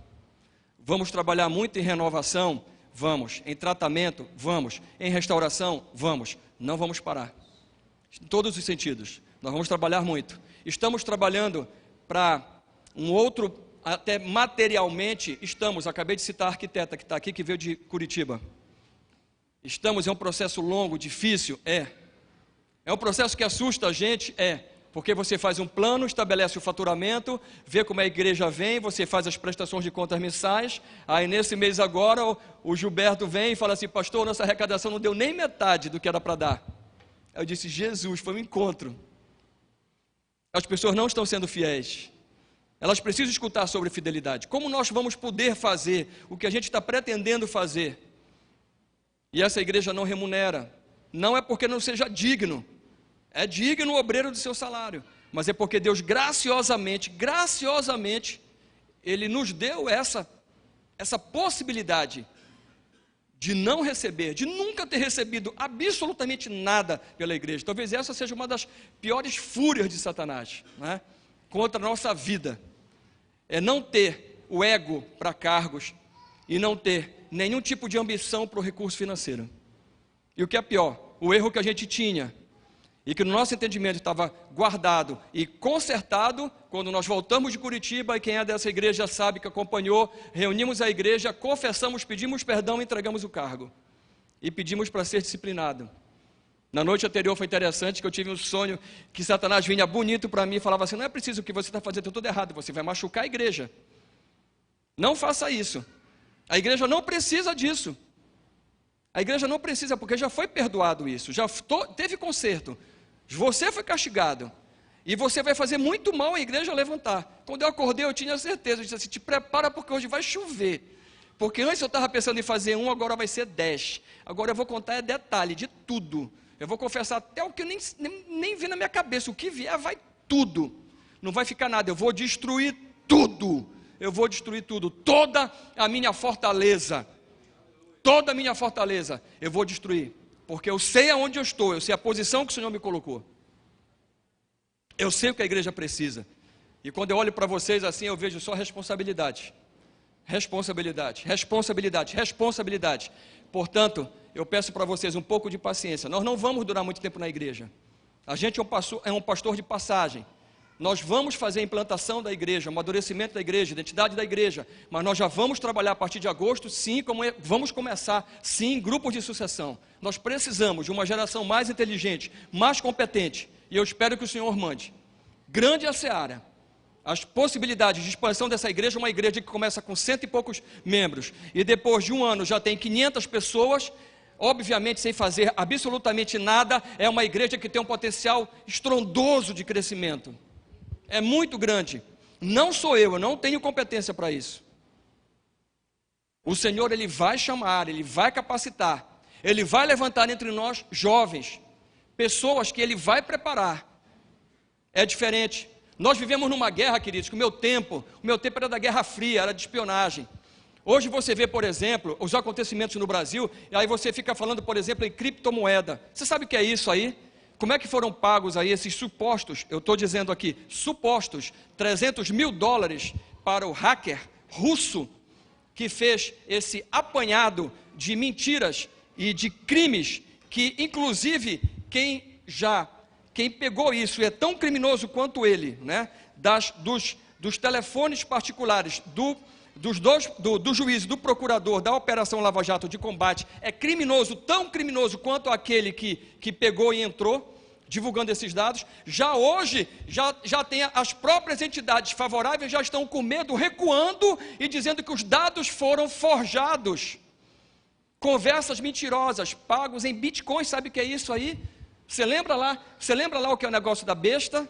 Vamos trabalhar muito em renovação? Vamos. Em tratamento? Vamos. Em restauração? Vamos. Não vamos parar. Em todos os sentidos. Nós vamos trabalhar muito. Estamos trabalhando para um outro, até materialmente, acabei de citar a arquiteta que está aqui, que veio de Curitiba. Estamos em um processo longo, difícil? É um processo que assusta a gente? Porque você faz um plano, estabelece o faturamento, vê como a igreja vem, você faz as prestações de contas mensais, aí nesse mês agora o Gilberto vem e fala assim, pastor, nossa arrecadação não deu nem metade do que era para dar. Aí eu disse, Jesus, foi um encontro. As pessoas não estão sendo fiéis. Elas precisam escutar sobre fidelidade. Como nós vamos poder fazer o que a gente está pretendendo fazer? E essa igreja não remunera. Não é porque não seja digno. É digno o obreiro do seu salário. Mas é porque Deus graciosamente, Ele nos deu essa possibilidade de não receber, de nunca ter recebido absolutamente nada pela igreja. Talvez essa seja uma das piores fúrias de Satanás, né? Contra a nossa vida. É não ter o ego para cargos e não ter nenhum tipo de ambição para o recurso financeiro. E o que é pior, o erro que a gente tinha, e que no nosso entendimento estava guardado e consertado, quando nós voltamos de Curitiba, e quem é dessa igreja sabe que acompanhou, reunimos a igreja, confessamos, pedimos perdão e entregamos o cargo. E pedimos para ser disciplinado. Na noite anterior foi interessante que eu tive um sonho que Satanás vinha bonito para mim e falava assim: não é preciso, o que você está fazendo tudo errado, você vai machucar a igreja. Não faça isso. A igreja não precisa disso. A igreja não precisa, porque já foi perdoado isso, já teve conserto. Você foi castigado. E você vai fazer muito mal a igreja levantar. Quando eu acordei, eu tinha certeza. Eu disse assim: te prepara, porque hoje vai chover. Porque antes eu estava pensando em fazer 1, agora vai ser 10. Agora eu vou contar detalhe de tudo. Eu vou confessar até o que eu nem vi na minha cabeça. O que vier vai tudo. Não vai ficar nada. Eu vou destruir tudo. Eu vou destruir tudo. Toda a minha fortaleza. Toda a minha fortaleza eu vou destruir. Porque eu sei aonde eu estou. Eu sei a posição que o Senhor me colocou. Eu sei o que a igreja precisa. E quando eu olho para vocês assim, eu vejo só responsabilidade. Responsabilidade, responsabilidade, responsabilidade. Portanto, eu peço para vocês um pouco de paciência. Nós não vamos durar muito tempo na igreja. A gente é um pastor de passagem. Nós vamos fazer a implantação da igreja, o amadurecimento da igreja, a identidade da igreja. Mas nós já vamos trabalhar a partir de agosto, sim, vamos começar, sim, grupos de sucessão. Nós precisamos de uma geração mais inteligente, mais competente. E eu espero que o Senhor mande. Grande é a seara. As possibilidades de expansão dessa igreja, uma igreja que começa com 100 e poucos membros, e depois de um ano já tem 500 pessoas, obviamente sem fazer absolutamente nada, é uma igreja que tem um potencial estrondoso de crescimento. É muito grande. Não sou eu não tenho competência para isso. O Senhor, Ele vai chamar, Ele vai capacitar, Ele vai levantar entre nós jovens, pessoas que Ele vai preparar. É diferente. Nós vivemos numa guerra, queridos, que o meu tempo era da Guerra Fria, era de espionagem. Hoje você vê, por exemplo, os acontecimentos no Brasil, e aí você fica falando, por exemplo, em criptomoeda. Você sabe o que é isso aí? Como é que foram pagos aí esses supostos, eu estou dizendo aqui, supostos $300 mil para o hacker russo que fez esse apanhado de mentiras e de crimes, que inclusive quem pegou isso e é tão criminoso quanto ele, né? Dos telefones particulares, do juiz, do procurador, da Operação Lava Jato de combate, é criminoso, tão criminoso quanto aquele que pegou e entrou, divulgando esses dados. Já hoje, já tem as próprias entidades favoráveis, já estão com medo, recuando e dizendo que os dados foram forjados. Conversas mentirosas, pagos em bitcoins, sabe o que é isso aí? Você lembra lá o que é o negócio da besta?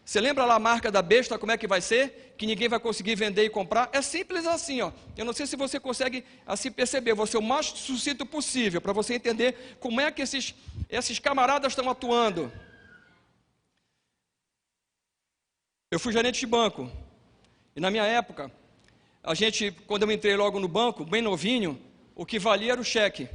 Você lembra lá a marca da besta, como é que vai ser? Que ninguém vai conseguir vender e comprar? É simples assim, ó. Eu não sei se você consegue assim perceber, vou ser o mais sucinto possível, para você entender como é que esses camaradas estão atuando. Eu fui gerente de banco, e na minha época, quando eu entrei logo no banco, bem novinho, o que valia era o cheque.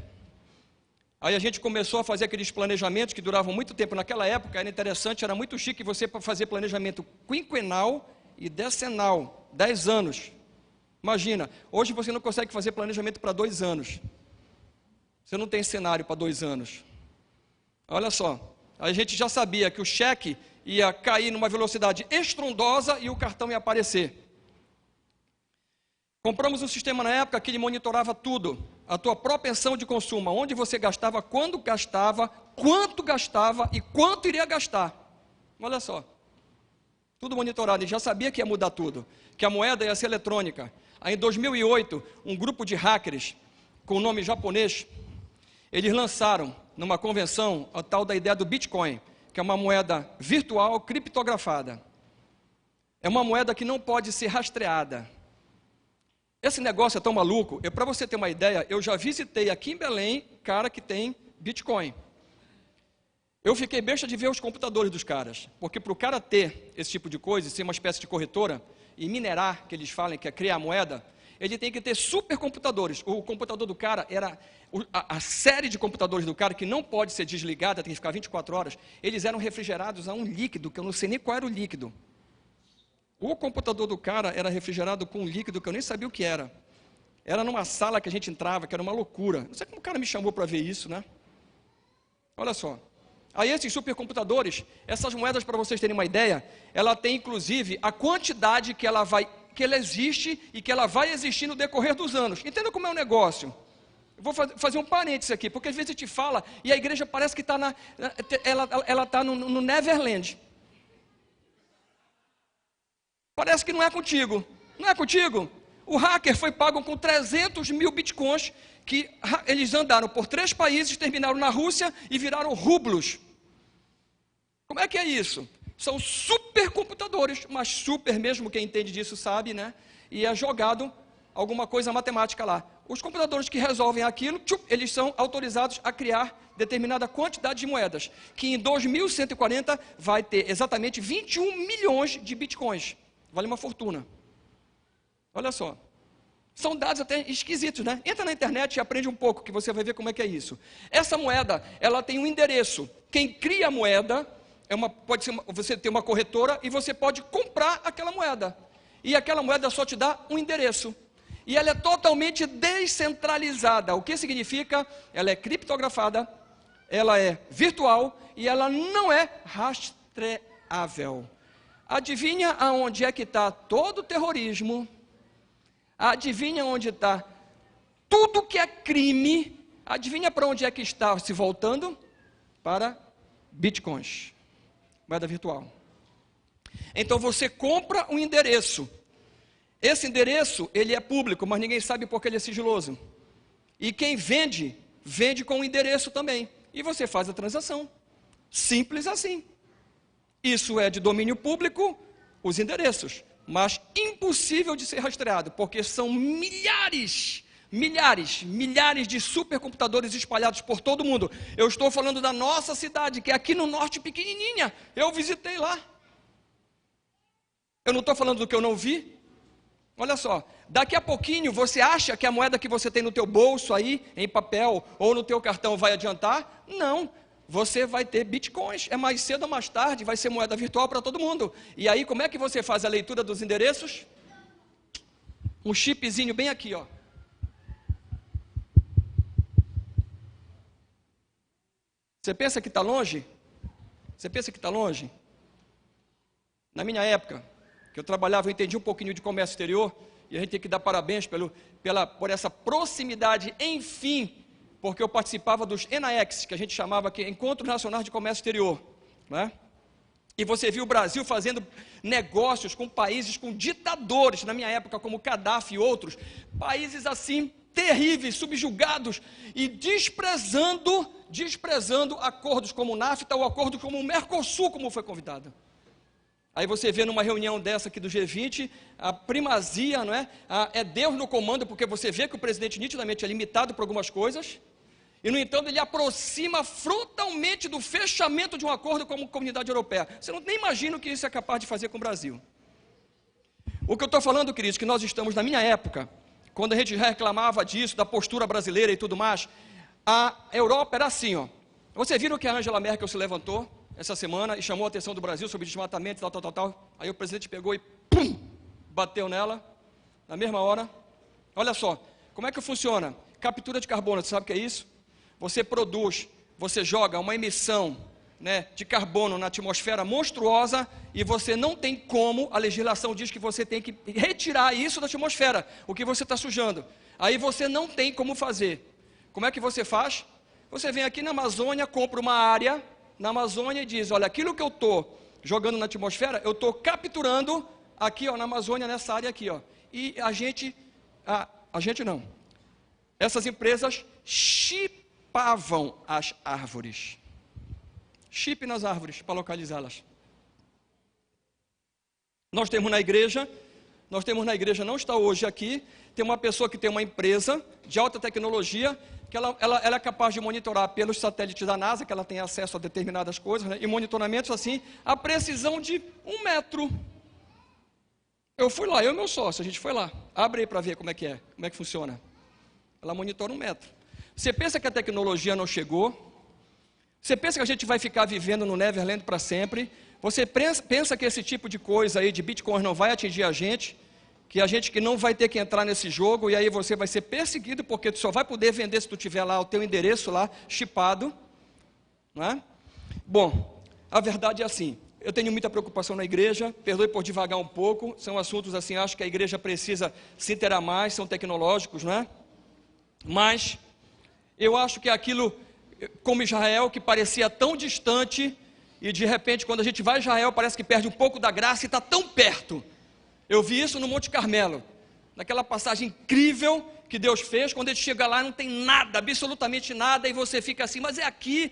Aí a gente começou a fazer aqueles planejamentos que duravam muito tempo. Naquela época era interessante, era muito chique você fazer planejamento quinquenal e decenal, 10 anos. Imagina, hoje você não consegue fazer planejamento para 2 anos. Você não tem cenário para 2 anos. Olha só, a gente já sabia que o cheque ia cair numa velocidade estrondosa e o cartão ia aparecer. Compramos um sistema na época que ele monitorava tudo, a tua propensão de consumo, onde você gastava, quando gastava, quanto gastava e quanto iria gastar. Olha só, tudo monitorado, e já sabia que ia mudar tudo, que a moeda ia ser eletrônica. Aí em 2008, um grupo de hackers, com o nome japonês, eles lançaram numa convenção a tal da ideia do Bitcoin, que é uma moeda virtual criptografada. é uma moeda que não pode ser rastreada. Esse negócio é tão maluco, para você ter uma ideia, eu já visitei aqui em Belém, cara que tem Bitcoin. Eu fiquei besta de ver os computadores dos caras, porque para o cara ter esse tipo de coisa, ser uma espécie de corretora, e minerar, que eles falam que é criar moeda, ele tem que ter supercomputadores. O computador do cara era, a série de computadores do cara, que não pode ser desligada, tem que ficar 24 horas, eles eram refrigerados a um líquido, que eu não sei nem qual era o líquido. O computador do cara era refrigerado com um líquido que eu nem sabia o que era. Era numa sala que a gente entrava, que era uma loucura. Não sei como o cara me chamou para ver isso, né? Olha só. Aí esses supercomputadores, essas moedas, para vocês terem uma ideia, ela tem inclusive a quantidade que ela existe e que ela vai existir no decorrer dos anos. Entenda como é o negócio. Eu vou fazer um parênteses aqui, porque às vezes a gente fala e a igreja parece que está ela está no Neverland. Parece que não é contigo. Não é contigo? O hacker foi pago com 300 mil bitcoins, que eles andaram por 3 países, terminaram na Rússia e viraram rublos. Como é que é isso? São supercomputadores, mas super mesmo, quem entende disso sabe, né? E é jogado alguma coisa matemática lá. Os computadores que resolvem aquilo, eles são autorizados a criar determinada quantidade de moedas, que em 2140 vai ter exatamente 21 milhões de bitcoins. Vale uma fortuna. Olha só. São dados até esquisitos, né? Entra na internet e aprende um pouco, que você vai ver como é que é isso. Essa moeda, ela tem um endereço. Quem cria a moeda, pode ser você tem uma corretora e você pode comprar aquela moeda. E aquela moeda só te dá um endereço. E ela é totalmente descentralizada. O que significa? Ela é criptografada, ela é virtual e ela não é rastreável. Adivinha aonde é que está todo o terrorismo? Adivinha onde está tudo que é crime? Adivinha para onde é que está se voltando? Para bitcoins, moeda virtual. Então você compra um endereço. Esse endereço, ele é público, mas ninguém sabe porque ele é sigiloso. E quem vende, vende com o endereço também. E você faz a transação. Simples assim. Isso é de domínio público, os endereços, mas impossível de ser rastreado, porque são milhares de supercomputadores espalhados por todo o mundo. Eu estou falando da nossa cidade, que é aqui no norte, pequenininha. Eu visitei lá. Eu não estou falando do que eu não vi. Olha só, daqui a pouquinho você acha que a moeda que você tem no teu bolso aí, em papel, ou no teu cartão vai adiantar? Não. Você vai ter bitcoins, é mais cedo ou mais tarde, vai ser moeda virtual para todo mundo. E aí, como é que você faz a leitura dos endereços? Um chipzinho bem aqui, ó. Você pensa que está longe? Você pensa que está longe? Na minha época, que eu trabalhava, eu entendi um pouquinho de comércio exterior, e a gente tem que dar parabéns por essa proximidade, enfim, porque eu participava dos ENAEX, que a gente chamava aqui, Encontros Nacionais de Comércio Exterior, né? E você viu o Brasil fazendo negócios com países, com ditadores, na minha época, como Gaddafi e outros, países assim, terríveis, subjugados, e desprezando acordos como o NAFTA ou acordos como o Mercosul, como foi convidado. Aí você vê numa reunião dessa aqui do G20, a primazia, não é? É Deus no comando, porque você vê que o presidente nitidamente é limitado por algumas coisas, e no entanto ele aproxima frontalmente do fechamento de um acordo com a comunidade europeia. Você não nem imagina o que isso é capaz de fazer com o Brasil. O que eu estou falando, queridos, que nós estamos na minha época, quando a gente reclamava disso, da postura brasileira e tudo mais, a Europa era assim, ó. Vocês viram que a Angela Merkel se levantou essa semana e chamou a atenção do Brasil sobre desmatamento, tal. Aí o presidente pegou e pum, bateu nela, na mesma hora. Olha só, como é que funciona? Captura de carbono, você sabe o que é isso? Você produz, você joga uma emissão, né, de carbono na atmosfera monstruosa e você não tem como, a legislação diz que você tem que retirar isso da atmosfera, o que você está sujando. Aí você não tem como fazer. Como é que você faz? Você vem aqui na Amazônia, compra uma área na Amazônia e diz, olha, aquilo que eu estou jogando na atmosfera, eu estou capturando aqui, ó, na Amazônia, nessa área aqui, ó. E essas empresas chipavam as árvores. Chip nas árvores para localizá-las. Nós temos na igreja, não está hoje aqui, tem uma pessoa que tem uma empresa de alta tecnologia, que ela é capaz de monitorar pelos satélites da NASA, que ela tem acesso a determinadas coisas, né, e monitoramentos assim, a precisão de 1 metro. Eu fui lá, eu e meu sócio, a gente foi lá. Abre aí para ver como é que funciona. Ela monitora 1 metro. Você pensa que a tecnologia não chegou? Você pensa que a gente vai ficar vivendo no Neverland para sempre? Você pensa que esse tipo de coisa aí, de Bitcoin, não vai atingir a gente? Que não vai ter que entrar nesse jogo, e aí você vai ser perseguido, porque tu só vai poder vender se tu tiver lá o teu endereço lá, chipado, não é? Bom, a verdade é assim, eu tenho muita preocupação na igreja, perdoe por divagar um pouco, são assuntos assim, acho que a igreja precisa se inteirar mais, são tecnológicos, não é? Mas, eu acho que aquilo, como Israel, que parecia tão distante, e de repente, quando a gente vai a Israel, parece que perde um pouco da graça e está tão perto. Eu vi isso no Monte Carmelo, naquela passagem incrível que Deus fez, quando ele chega lá não tem nada, absolutamente nada, e você fica assim, mas é aqui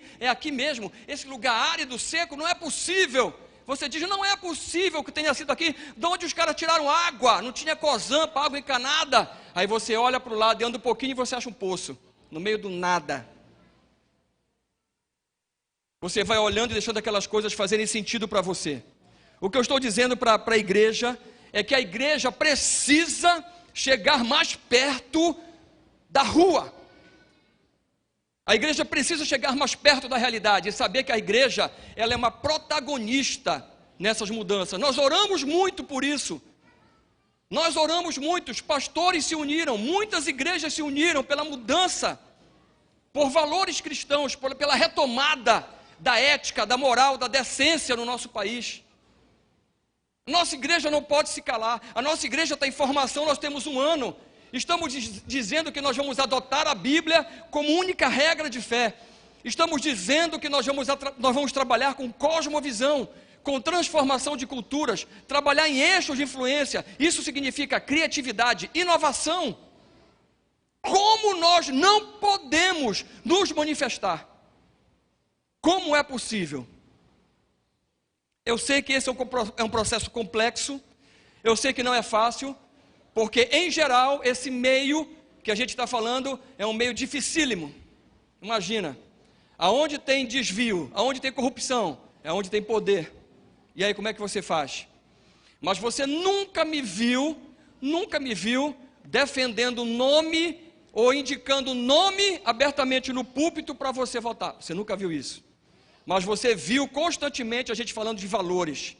mesmo, esse lugar árido, seco, não é possível. Você diz, não é possível que tenha sido aqui, de onde os caras tiraram água, não tinha cozampa, água encanada. Aí você olha para o lado e anda um pouquinho e você acha um poço, no meio do nada. Você vai olhando e deixando aquelas coisas fazerem sentido para você. O que eu estou dizendo para a igreja é que a igreja precisa chegar mais perto da rua. A igreja precisa chegar mais perto da realidade e saber que a igreja, ela é uma protagonista nessas mudanças. Nós oramos muito por isso. Nós oramos muito, os pastores se uniram, muitas igrejas se uniram pela mudança, por valores cristãos, pela retomada da ética, da moral, da decência no nosso país. Nossa igreja não pode se calar, a nossa igreja está em formação, nós temos 1 ano, estamos dizendo que nós vamos adotar a Bíblia como única regra de fé, estamos dizendo que nós vamos trabalhar com cosmovisão, com transformação de culturas, trabalhar em eixos de influência, isso significa criatividade, inovação. Como nós não podemos nos manifestar? Como é possível? Eu sei que esse é um processo complexo, eu sei que não é fácil, porque em geral esse meio que a gente está falando é um meio dificílimo. Imagina, aonde tem desvio, aonde tem corrupção, é onde tem poder. E aí como é que você faz? Mas você nunca me viu defendendo nome ou indicando nome abertamente no púlpito para você votar. Você nunca viu isso. Mas você viu constantemente a gente falando de valores,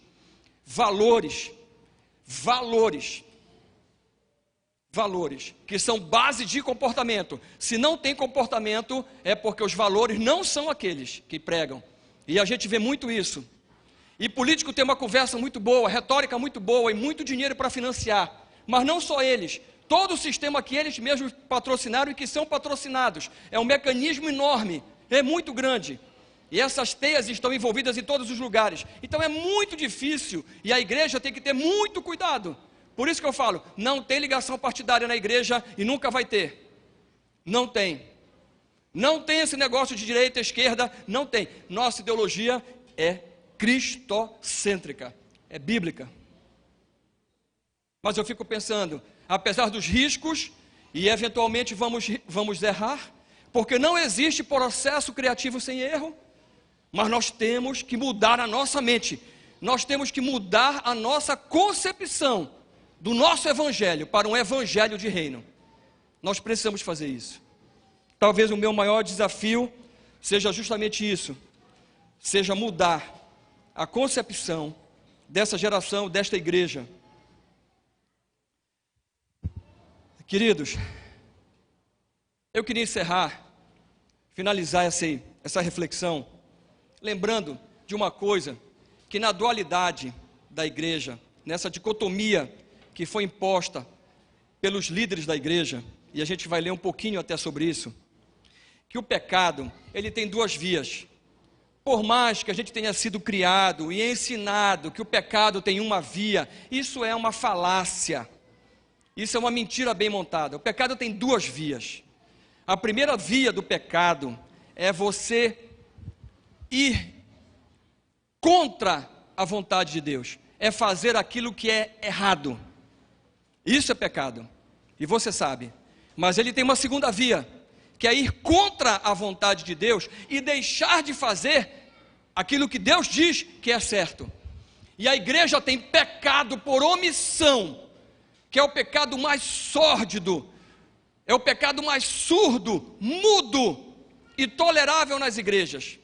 que são base de comportamento. Se não tem comportamento, é porque os valores não são aqueles que pregam. E a gente vê muito isso. E político tem uma conversa muito boa, retórica muito boa e muito dinheiro para financiar. Mas não só eles, todo o sistema que eles mesmos patrocinaram e que são patrocinados. É um mecanismo enorme, é muito grande. E essas teias estão envolvidas em todos os lugares. Então é muito difícil e a igreja tem que ter muito cuidado. Por isso que eu falo, não tem ligação partidária na igreja e nunca vai ter. Não tem. Não tem esse negócio de direita, esquerda, não tem. Nossa ideologia é cristocêntrica, é bíblica. Mas eu fico pensando, apesar dos riscos, e eventualmente vamos errar, porque não existe processo criativo sem erro, mas nós temos que mudar a nossa mente, nós temos que mudar a nossa concepção do nosso evangelho para um evangelho de reino. Nós precisamos fazer isso. Talvez o meu maior desafio seja justamente isso, seja mudar a concepção dessa geração, desta igreja. Queridos, eu queria finalizar essa reflexão, lembrando de uma coisa, que na dualidade da igreja, nessa dicotomia que foi imposta pelos líderes da igreja, e a gente vai ler um pouquinho até sobre isso, que o pecado, ele tem 2 vias. Por mais que a gente tenha sido criado e ensinado que o pecado tem uma via, isso é uma falácia, isso é uma mentira bem montada. O pecado tem 2 vias. A primeira via do pecado é você ir contra a vontade de Deus, é fazer aquilo que é errado. Isso é pecado, e você sabe. Mas ele tem uma segunda via, que é ir contra a vontade de Deus e deixar de fazer aquilo que Deus diz que é certo. E a igreja tem pecado por omissão, que é o pecado mais sórdido, é o pecado mais surdo, mudo e tolerável nas igrejas.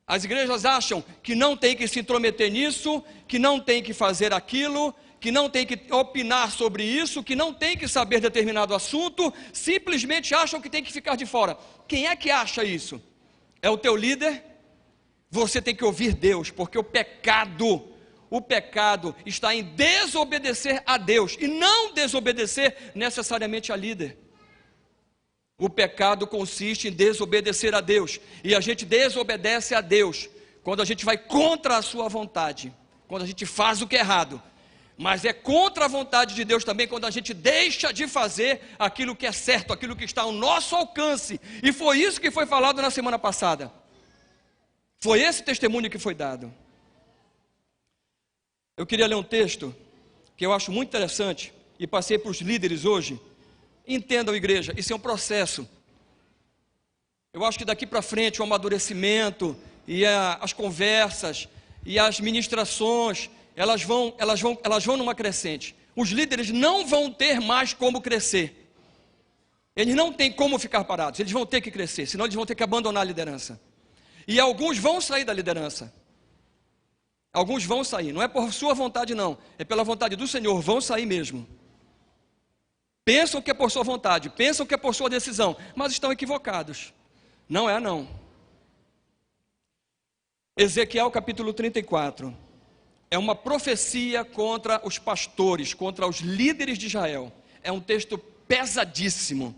As igrejas acham que não tem que se intrometer nisso, que não tem que fazer aquilo, que não tem que opinar sobre isso, que não tem que saber determinado assunto, simplesmente acham que tem que ficar de fora. Quem é que acha isso? É o teu líder? Você tem que ouvir Deus, porque o pecado está em desobedecer a Deus, e não desobedecer necessariamente a líder. O pecado consiste em desobedecer a Deus, e a gente desobedece a Deus quando a gente vai contra a sua vontade, quando a gente faz o que é errado. Mas é contra a vontade de Deus também quando a gente deixa de fazer aquilo que é certo, aquilo que está ao nosso alcance. E foi isso que foi falado na semana passada. Foi esse testemunho que foi dado. Eu queria ler um texto que eu acho muito interessante e passei para os líderes hoje. Entendam, igreja, isso é um processo. Eu acho que daqui para frente o amadurecimento e as conversas e as ministrações, elas vão numa crescente. Os líderes não vão ter mais como crescer. Eles não têm como ficar parados, eles vão ter que crescer, senão eles vão ter que abandonar a liderança. E alguns vão sair da liderança. Alguns vão sair, não é por sua vontade não, é pela vontade do Senhor, vão sair mesmo. Pensam que é por sua vontade, pensam que é por sua decisão, mas estão equivocados. Não é não. Ezequiel capítulo 34, é uma profecia contra os pastores, contra os líderes de Israel. É um texto pesadíssimo.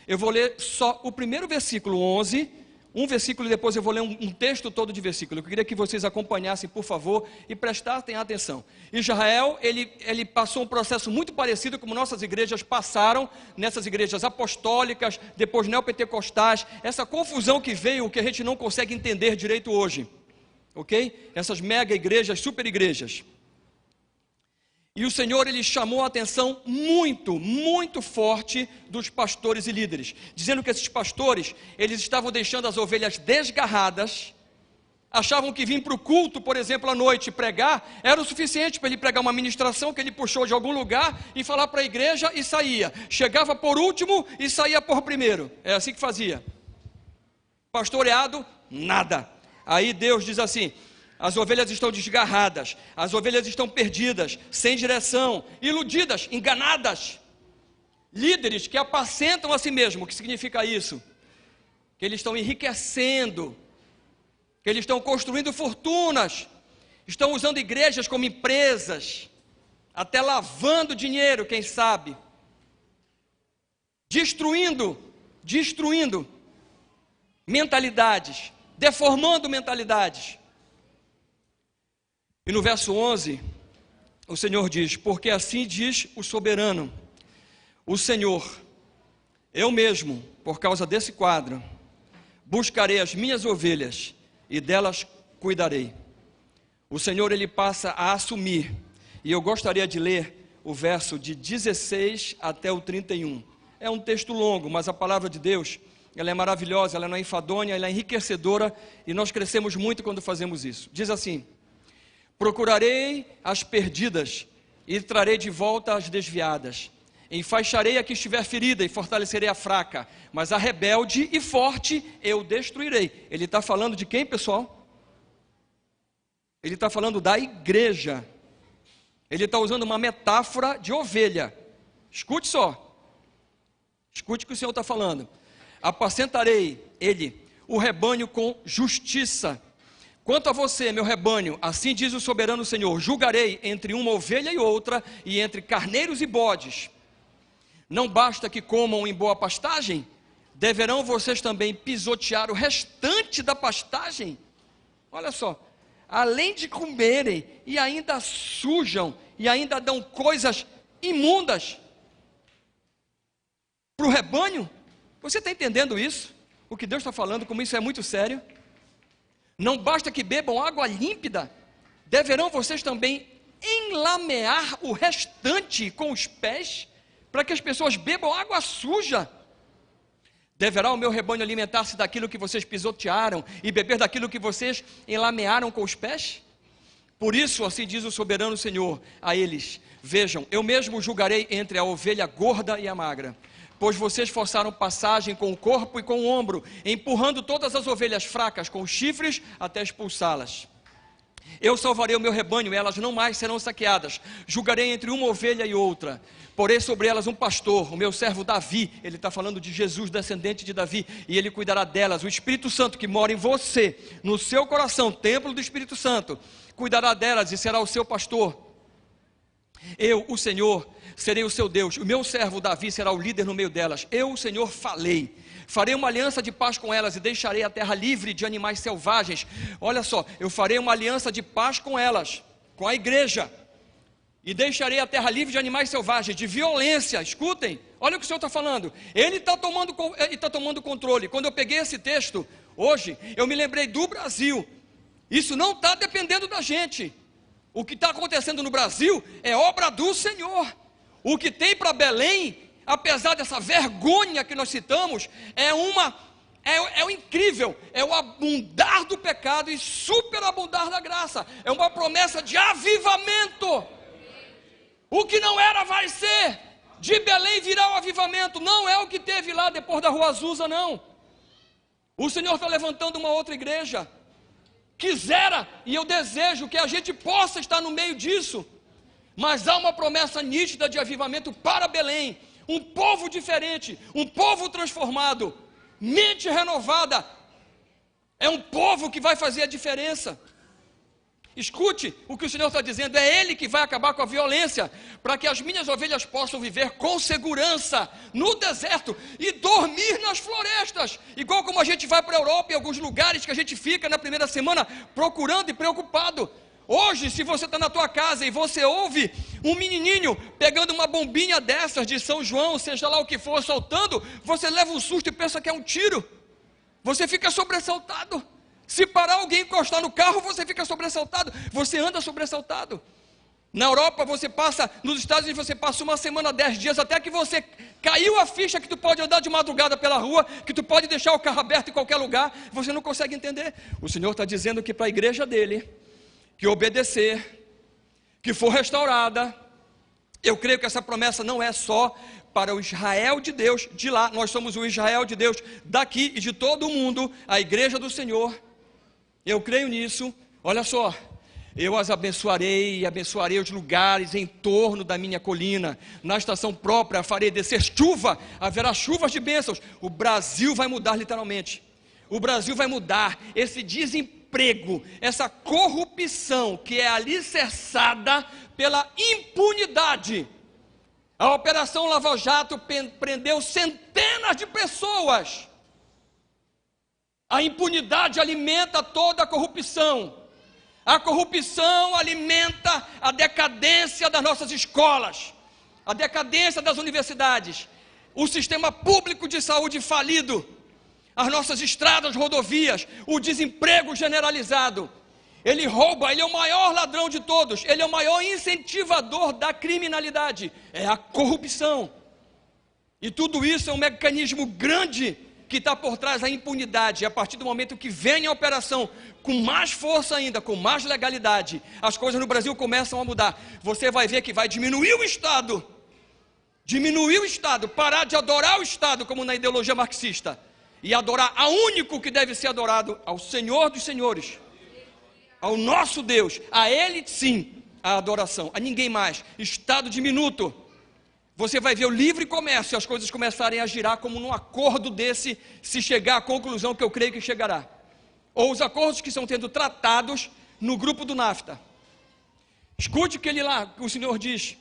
Eu vou ler só o primeiro versículo 11, um versículo e depois eu vou ler um texto todo de versículo. Eu queria que vocês acompanhassem, por favor, e prestassem atenção. Israel, ele passou um processo muito parecido como nossas igrejas passaram, nessas igrejas apostólicas, depois neopentecostais, essa confusão que veio, que a gente não consegue entender direito hoje, ok? Essas mega igrejas, super igrejas. E o Senhor, ele chamou a atenção muito, muito forte dos pastores e líderes, dizendo que esses pastores, eles estavam deixando as ovelhas desgarradas, achavam que vir para o culto, por exemplo, à noite pregar, era o suficiente para ele pregar uma ministração que ele puxou de algum lugar e falar para a igreja e saía. Chegava por último e saía por primeiro. É assim que fazia. Pastoreado, nada. Aí Deus diz assim: as ovelhas estão desgarradas, as ovelhas estão perdidas, sem direção, iludidas, enganadas. Líderes que apacentam a si mesmo. O que significa isso? Que eles estão enriquecendo, que eles estão construindo fortunas, estão usando igrejas como empresas, até lavando dinheiro, quem sabe, destruindo mentalidades, deformando mentalidades. E no verso 11, o Senhor diz: porque assim diz o soberano, o Senhor, eu mesmo, por causa desse quadro, buscarei as minhas ovelhas e delas cuidarei. O Senhor, ele passa a assumir, e eu gostaria de ler o verso de 16 até o 31. É um texto longo, mas a palavra de Deus, ela é maravilhosa, ela não é enfadonha, ela é enriquecedora, e nós crescemos muito quando fazemos isso. Diz assim: procurarei as perdidas e trarei de volta as desviadas. Enfaixarei a que estiver ferida e fortalecerei a fraca, mas a rebelde e forte eu destruirei. Ele está falando de quem, pessoal? Ele está falando da igreja. Ele está usando uma metáfora de ovelha. Escute só. Escute o que o Senhor está falando. Apacentarei o rebanho com justiça. Quanto a você, meu rebanho, assim diz o soberano Senhor: julgarei entre uma ovelha e outra, e entre carneiros e bodes. Não basta que comam em boa pastagem? Deverão vocês também pisotear o restante da pastagem? Olha só, além de comerem, e ainda sujam, e ainda dão coisas imundas para o rebanho? Você está entendendo isso? O que Deus está falando, como isso é muito sério? Não basta que bebam água límpida, deverão vocês também enlamear o restante com os pés, para que as pessoas bebam água suja? Deverá o meu rebanho alimentar-se daquilo que vocês pisotearam e beber daquilo que vocês enlamearam com os pés? Por isso, assim diz o soberano Senhor a eles: vejam, eu mesmo julgarei entre a ovelha gorda e a magra, pois vocês forçaram passagem com o corpo e com o ombro, empurrando todas as ovelhas fracas com os chifres até expulsá-las. Eu salvarei o meu rebanho, elas não mais serão saqueadas. Julgarei entre uma ovelha e outra. Porei sobre elas um pastor, o meu servo Davi. Ele está falando de Jesus, descendente de Davi. E ele cuidará delas. O Espírito Santo que mora em você, no seu coração, templo do Espírito Santo, cuidará delas e será o seu pastor. Eu, o Senhor, serei o seu Deus. O meu servo Davi será o líder no meio delas. Eu, o Senhor, falei. Farei uma aliança de paz com elas e deixarei a terra livre de animais selvagens. Olha só, eu farei uma aliança de paz com elas, com a igreja, e deixarei a terra livre de animais selvagens, de violência. Escutem, olha o que o Senhor está falando. Ele está tomando controle. Quando eu peguei esse texto, hoje, eu me lembrei do Brasil. Isso não está dependendo da gente. O que está acontecendo no Brasil é obra do Senhor. O que tem para Belém, apesar dessa vergonha que nós citamos, é o incrível, é o abundar do pecado e superabundar da graça. É uma promessa de avivamento. O que não era vai ser. De Belém virá o avivamento. Não é o que teve lá depois da Rua Azusa, não. O Senhor está levantando uma outra igreja. Quisera, e eu desejo que a gente possa estar no meio disso. Mas há uma promessa nítida de avivamento para Belém. Um povo diferente, um povo transformado, mente renovada. É um povo que vai fazer a diferença. Escute o que o Senhor está dizendo. É Ele que vai acabar com a violência, para que as minhas ovelhas possam viver com segurança no deserto e dormir nas florestas, igual como a gente vai para a Europa, em alguns lugares que a gente fica na primeira semana procurando e preocupado. Hoje, se você está na tua casa e você ouve um menininho pegando uma bombinha dessas de São João, seja lá o que for, soltando, você leva um susto e pensa que é um tiro. Você fica sobressaltado. Se parar alguém encostar no carro, você fica sobressaltado. Você anda sobressaltado. Na Europa, você passa, nos Estados Unidos, você passa uma semana, 10 dias, até que você caiu a ficha que tu pode andar de madrugada pela rua, que tu pode deixar o carro aberto em qualquer lugar. Você não consegue entender. O Senhor está dizendo que para a igreja dele, que obedecer, que for restaurada, eu creio que essa promessa não é só para o Israel de Deus, de lá, nós somos o Israel de Deus, daqui e de todo o mundo, a igreja do Senhor. Eu creio nisso. Olha só, eu as abençoarei e abençoarei os lugares em torno da minha colina. Na estação própria farei descer chuva, haverá chuvas de bênçãos. O Brasil vai mudar literalmente. O Brasil vai mudar. Esse desemprego, essa corrupção que é alicerçada pela impunidade. A Operação Lava Jato prendeu centenas de pessoas. A impunidade alimenta toda a corrupção. A corrupção alimenta a decadência das nossas escolas, a decadência das universidades, o sistema público de saúde falido, as nossas estradas, rodovias, o desemprego generalizado. Ele rouba, ele é o maior ladrão de todos, ele é o maior incentivador da criminalidade, é a corrupção. E tudo isso é um mecanismo grande que está por trás da impunidade. E a partir do momento que vem a operação com mais força ainda, com mais legalidade, as coisas no Brasil começam a mudar. Você vai ver que vai diminuir o Estado, parar de adorar o Estado como na ideologia marxista, e adorar ao único que deve ser adorado, ao Senhor dos Senhores, ao nosso Deus. A Ele sim a adoração, a ninguém mais. Estado diminuto. Você vai ver o livre comércio e as coisas começarem a girar como num acordo desse, se chegar à conclusão que eu creio que chegará. Ou os acordos que estão sendo tratados no grupo do NAFTA. Escute o que o Senhor diz.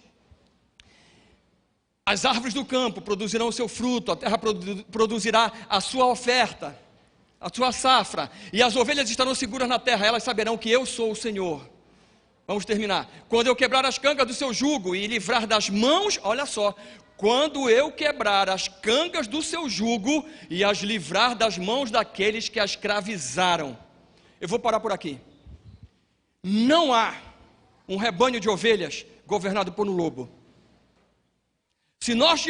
As árvores do campo produzirão o seu fruto, a terra produzirá a sua oferta, a sua safra, e as ovelhas estarão seguras na terra, elas saberão que eu sou o Senhor. Vamos terminar. Quando eu quebrar as cangas do seu jugo e livrar das mãos, olha só, quando eu quebrar as cangas do seu jugo e as livrar das mãos daqueles que a escravizaram. Eu vou parar por aqui. Não há um rebanho de ovelhas governado por um lobo. Se nós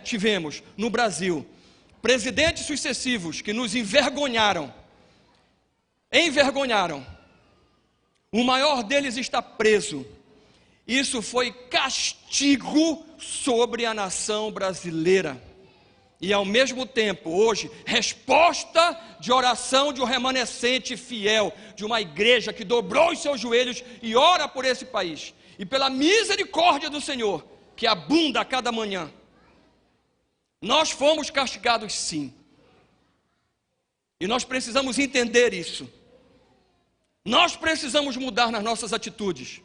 tivemos no Brasil presidentes sucessivos que nos envergonharam, o maior deles está preso. Isso foi castigo sobre a nação brasileira. E ao mesmo tempo, hoje, resposta de oração de um remanescente fiel, de uma igreja que dobrou os seus joelhos e ora por esse país. E pela misericórdia do Senhor, que abunda a cada manhã. Nós fomos castigados sim. E nós precisamos entender isso. Nós precisamos mudar nas nossas atitudes.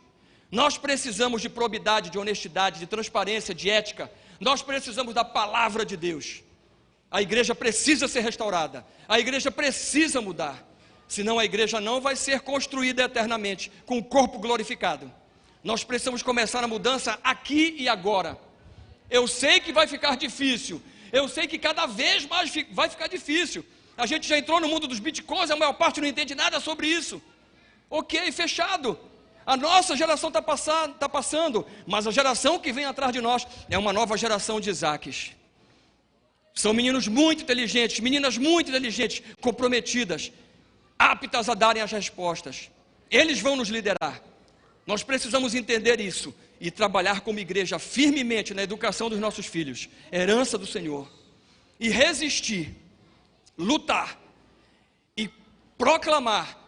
Nós precisamos de probidade, de honestidade, de transparência, de ética. Nós precisamos da palavra de Deus. A igreja precisa ser restaurada. A igreja precisa mudar. Senão a igreja não vai ser construída eternamente, com o corpo glorificado. Nós precisamos começar a mudança aqui e agora. Eu sei que vai ficar difícil. Eu sei que cada vez mais vai ficar difícil. A gente já entrou no mundo dos bitcoins, a maior parte não entende nada sobre isso. Ok, fechado. A nossa geração está passando, mas a geração que vem atrás de nós é uma nova geração de Isaques. São meninos muito inteligentes, meninas muito inteligentes, comprometidas, aptas a darem as respostas. Eles vão nos liderar. Nós precisamos entender isso e trabalhar como igreja firmemente na educação dos nossos filhos, herança do Senhor, e resistir, lutar e proclamar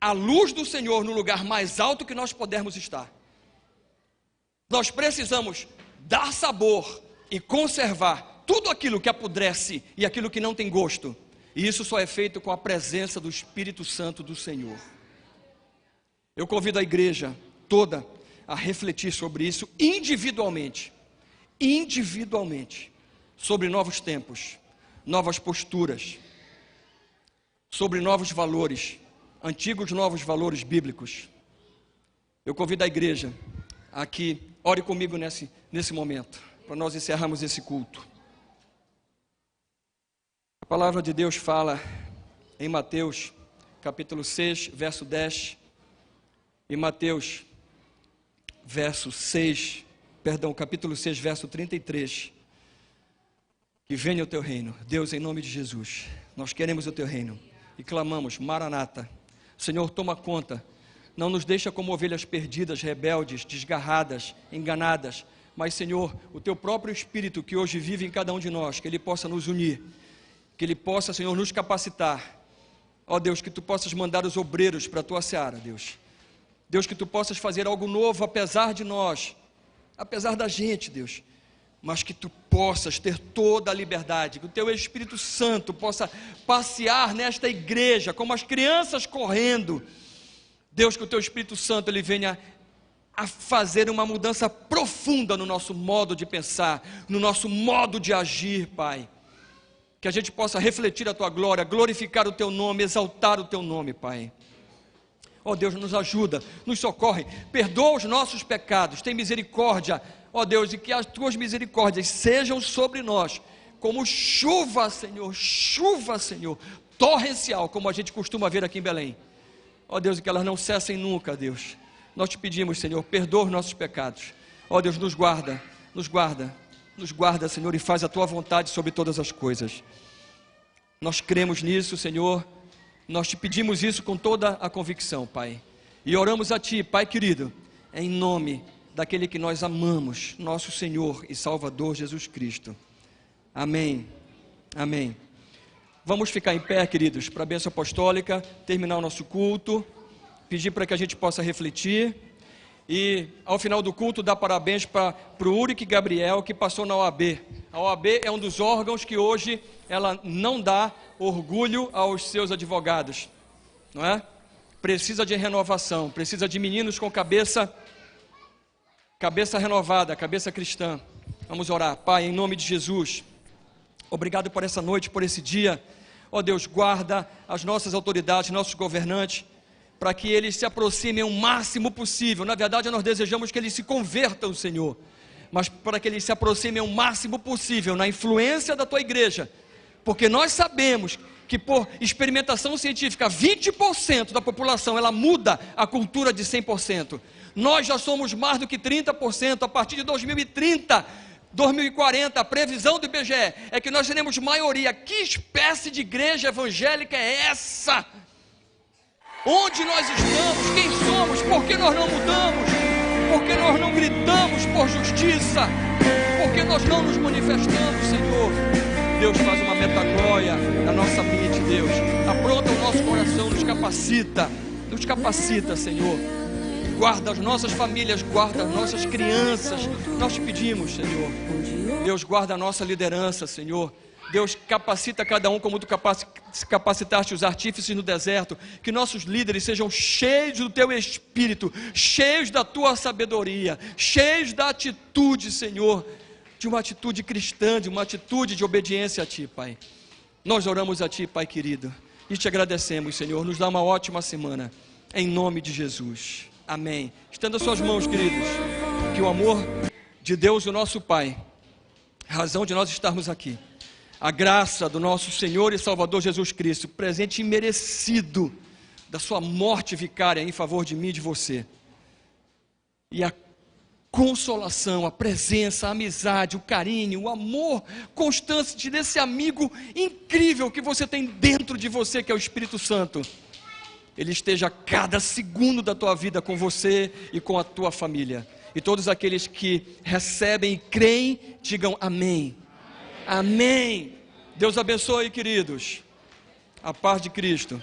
a luz do Senhor no lugar mais alto que nós pudermos estar. Nós precisamos dar sabor e conservar tudo aquilo que apodrece e aquilo que não tem gosto. E isso só é feito com a presença do Espírito Santo do Senhor. Eu convido a igreja toda a refletir sobre isso individualmente, sobre novos tempos, novas posturas, sobre novos valores, antigos novos valores bíblicos. Eu convido a igreja a que ore comigo nesse momento, para nós encerrarmos esse culto. A palavra de Deus fala em Mateus, capítulo 6, verso 10, e Mateus, capítulo 6, verso 33, que venha o teu reino. Deus, em nome de Jesus, nós queremos o teu reino, e clamamos, Maranata. Senhor, toma conta, não nos deixa como ovelhas perdidas, rebeldes, desgarradas, enganadas, mas Senhor, o teu próprio Espírito que hoje vive em cada um de nós, que ele possa nos unir, que ele possa, Senhor, nos capacitar. Ó Deus, que tu possas mandar os obreiros para a tua seara, Deus. Deus, que tu possas fazer algo novo, apesar de nós, apesar da gente, Deus, mas que tu possas ter toda a liberdade, que o teu Espírito Santo possa passear nesta igreja, como as crianças correndo. Deus, que o teu Espírito Santo ele venha a fazer uma mudança profunda no nosso modo de pensar, no nosso modo de agir, Pai. Que a gente possa refletir a tua glória, glorificar o teu nome, exaltar o teu nome, Pai. Ó Deus, nos ajuda, nos socorre, perdoa os nossos pecados, tem misericórdia, ó Deus, e que as tuas misericórdias sejam sobre nós, como chuva, Senhor, torrencial, como a gente costuma ver aqui em Belém. Ó Deus, e que elas não cessem nunca, Deus. Nós te pedimos, Senhor, perdoa os nossos pecados. Ó Deus, nos guarda, Senhor, e faz a tua vontade sobre todas as coisas. Nós cremos nisso, Senhor. Nós te pedimos isso com toda a convicção, Pai. E oramos a Ti, Pai querido, em nome daquele que nós amamos, nosso Senhor e Salvador Jesus Cristo. Amém. Amém. Vamos ficar em pé, queridos, para a bênção apostólica, terminar o nosso culto, pedir para que a gente possa refletir. E ao final do culto, dar parabéns para o Uric Gabriel, que passou na OAB. A OAB é um dos órgãos que hoje ela não dá orgulho aos seus advogados, não é? Precisa de renovação, precisa de meninos com cabeça renovada, cabeça cristã. Vamos orar. Pai, em nome de Jesus, obrigado por essa noite, por esse dia. Ó Deus, guarda as nossas autoridades, nossos governantes, para que eles se aproximem o máximo possível. Na verdade, nós desejamos que eles se convertam, Senhor, mas para que eles se aproximem o máximo possível na influência da Tua igreja, porque nós sabemos que por experimentação científica, 20% da população, ela muda a cultura de 100%. Nós já somos mais do que 30%, a partir de 2030, 2040, a previsão do IBGE é que nós teremos maioria. Que espécie de igreja evangélica é essa? Onde nós estamos? Quem somos? Por que nós não mudamos? Por que nós não gritamos por justiça? Por que nós não nos manifestamos, Senhor? Deus, faz uma metaglória na nossa mente, Deus. Apronta o nosso coração, nos capacita, Senhor. Guarda as nossas famílias, guarda as nossas crianças. Nós te pedimos, Senhor. Deus, guarda a nossa liderança, Senhor. Deus, capacita cada um como tu capacitaste os artífices no deserto. Que nossos líderes sejam cheios do teu espírito, cheios da tua sabedoria, cheios da atitude, Senhor, de uma atitude cristã, de uma atitude de obediência a ti, Pai. Nós oramos a ti, Pai querido, e te agradecemos, Senhor. Nos dá uma ótima semana, em nome de Jesus. Amém. Estenda suas mãos, queridos. Que o amor de Deus, o nosso Pai, razão de nós estarmos aqui, a graça do nosso Senhor e Salvador Jesus Cristo, presente e merecido da sua morte vicária em favor de mim e de você, e a consolação, a presença, a amizade, o carinho, o amor constante desse amigo incrível que você tem dentro de você, que é o Espírito Santo, ele esteja cada segundo da tua vida com você e com a tua família. E todos aqueles que recebem e creem, digam amém. Amém. Deus abençoe, queridos. A paz de Cristo.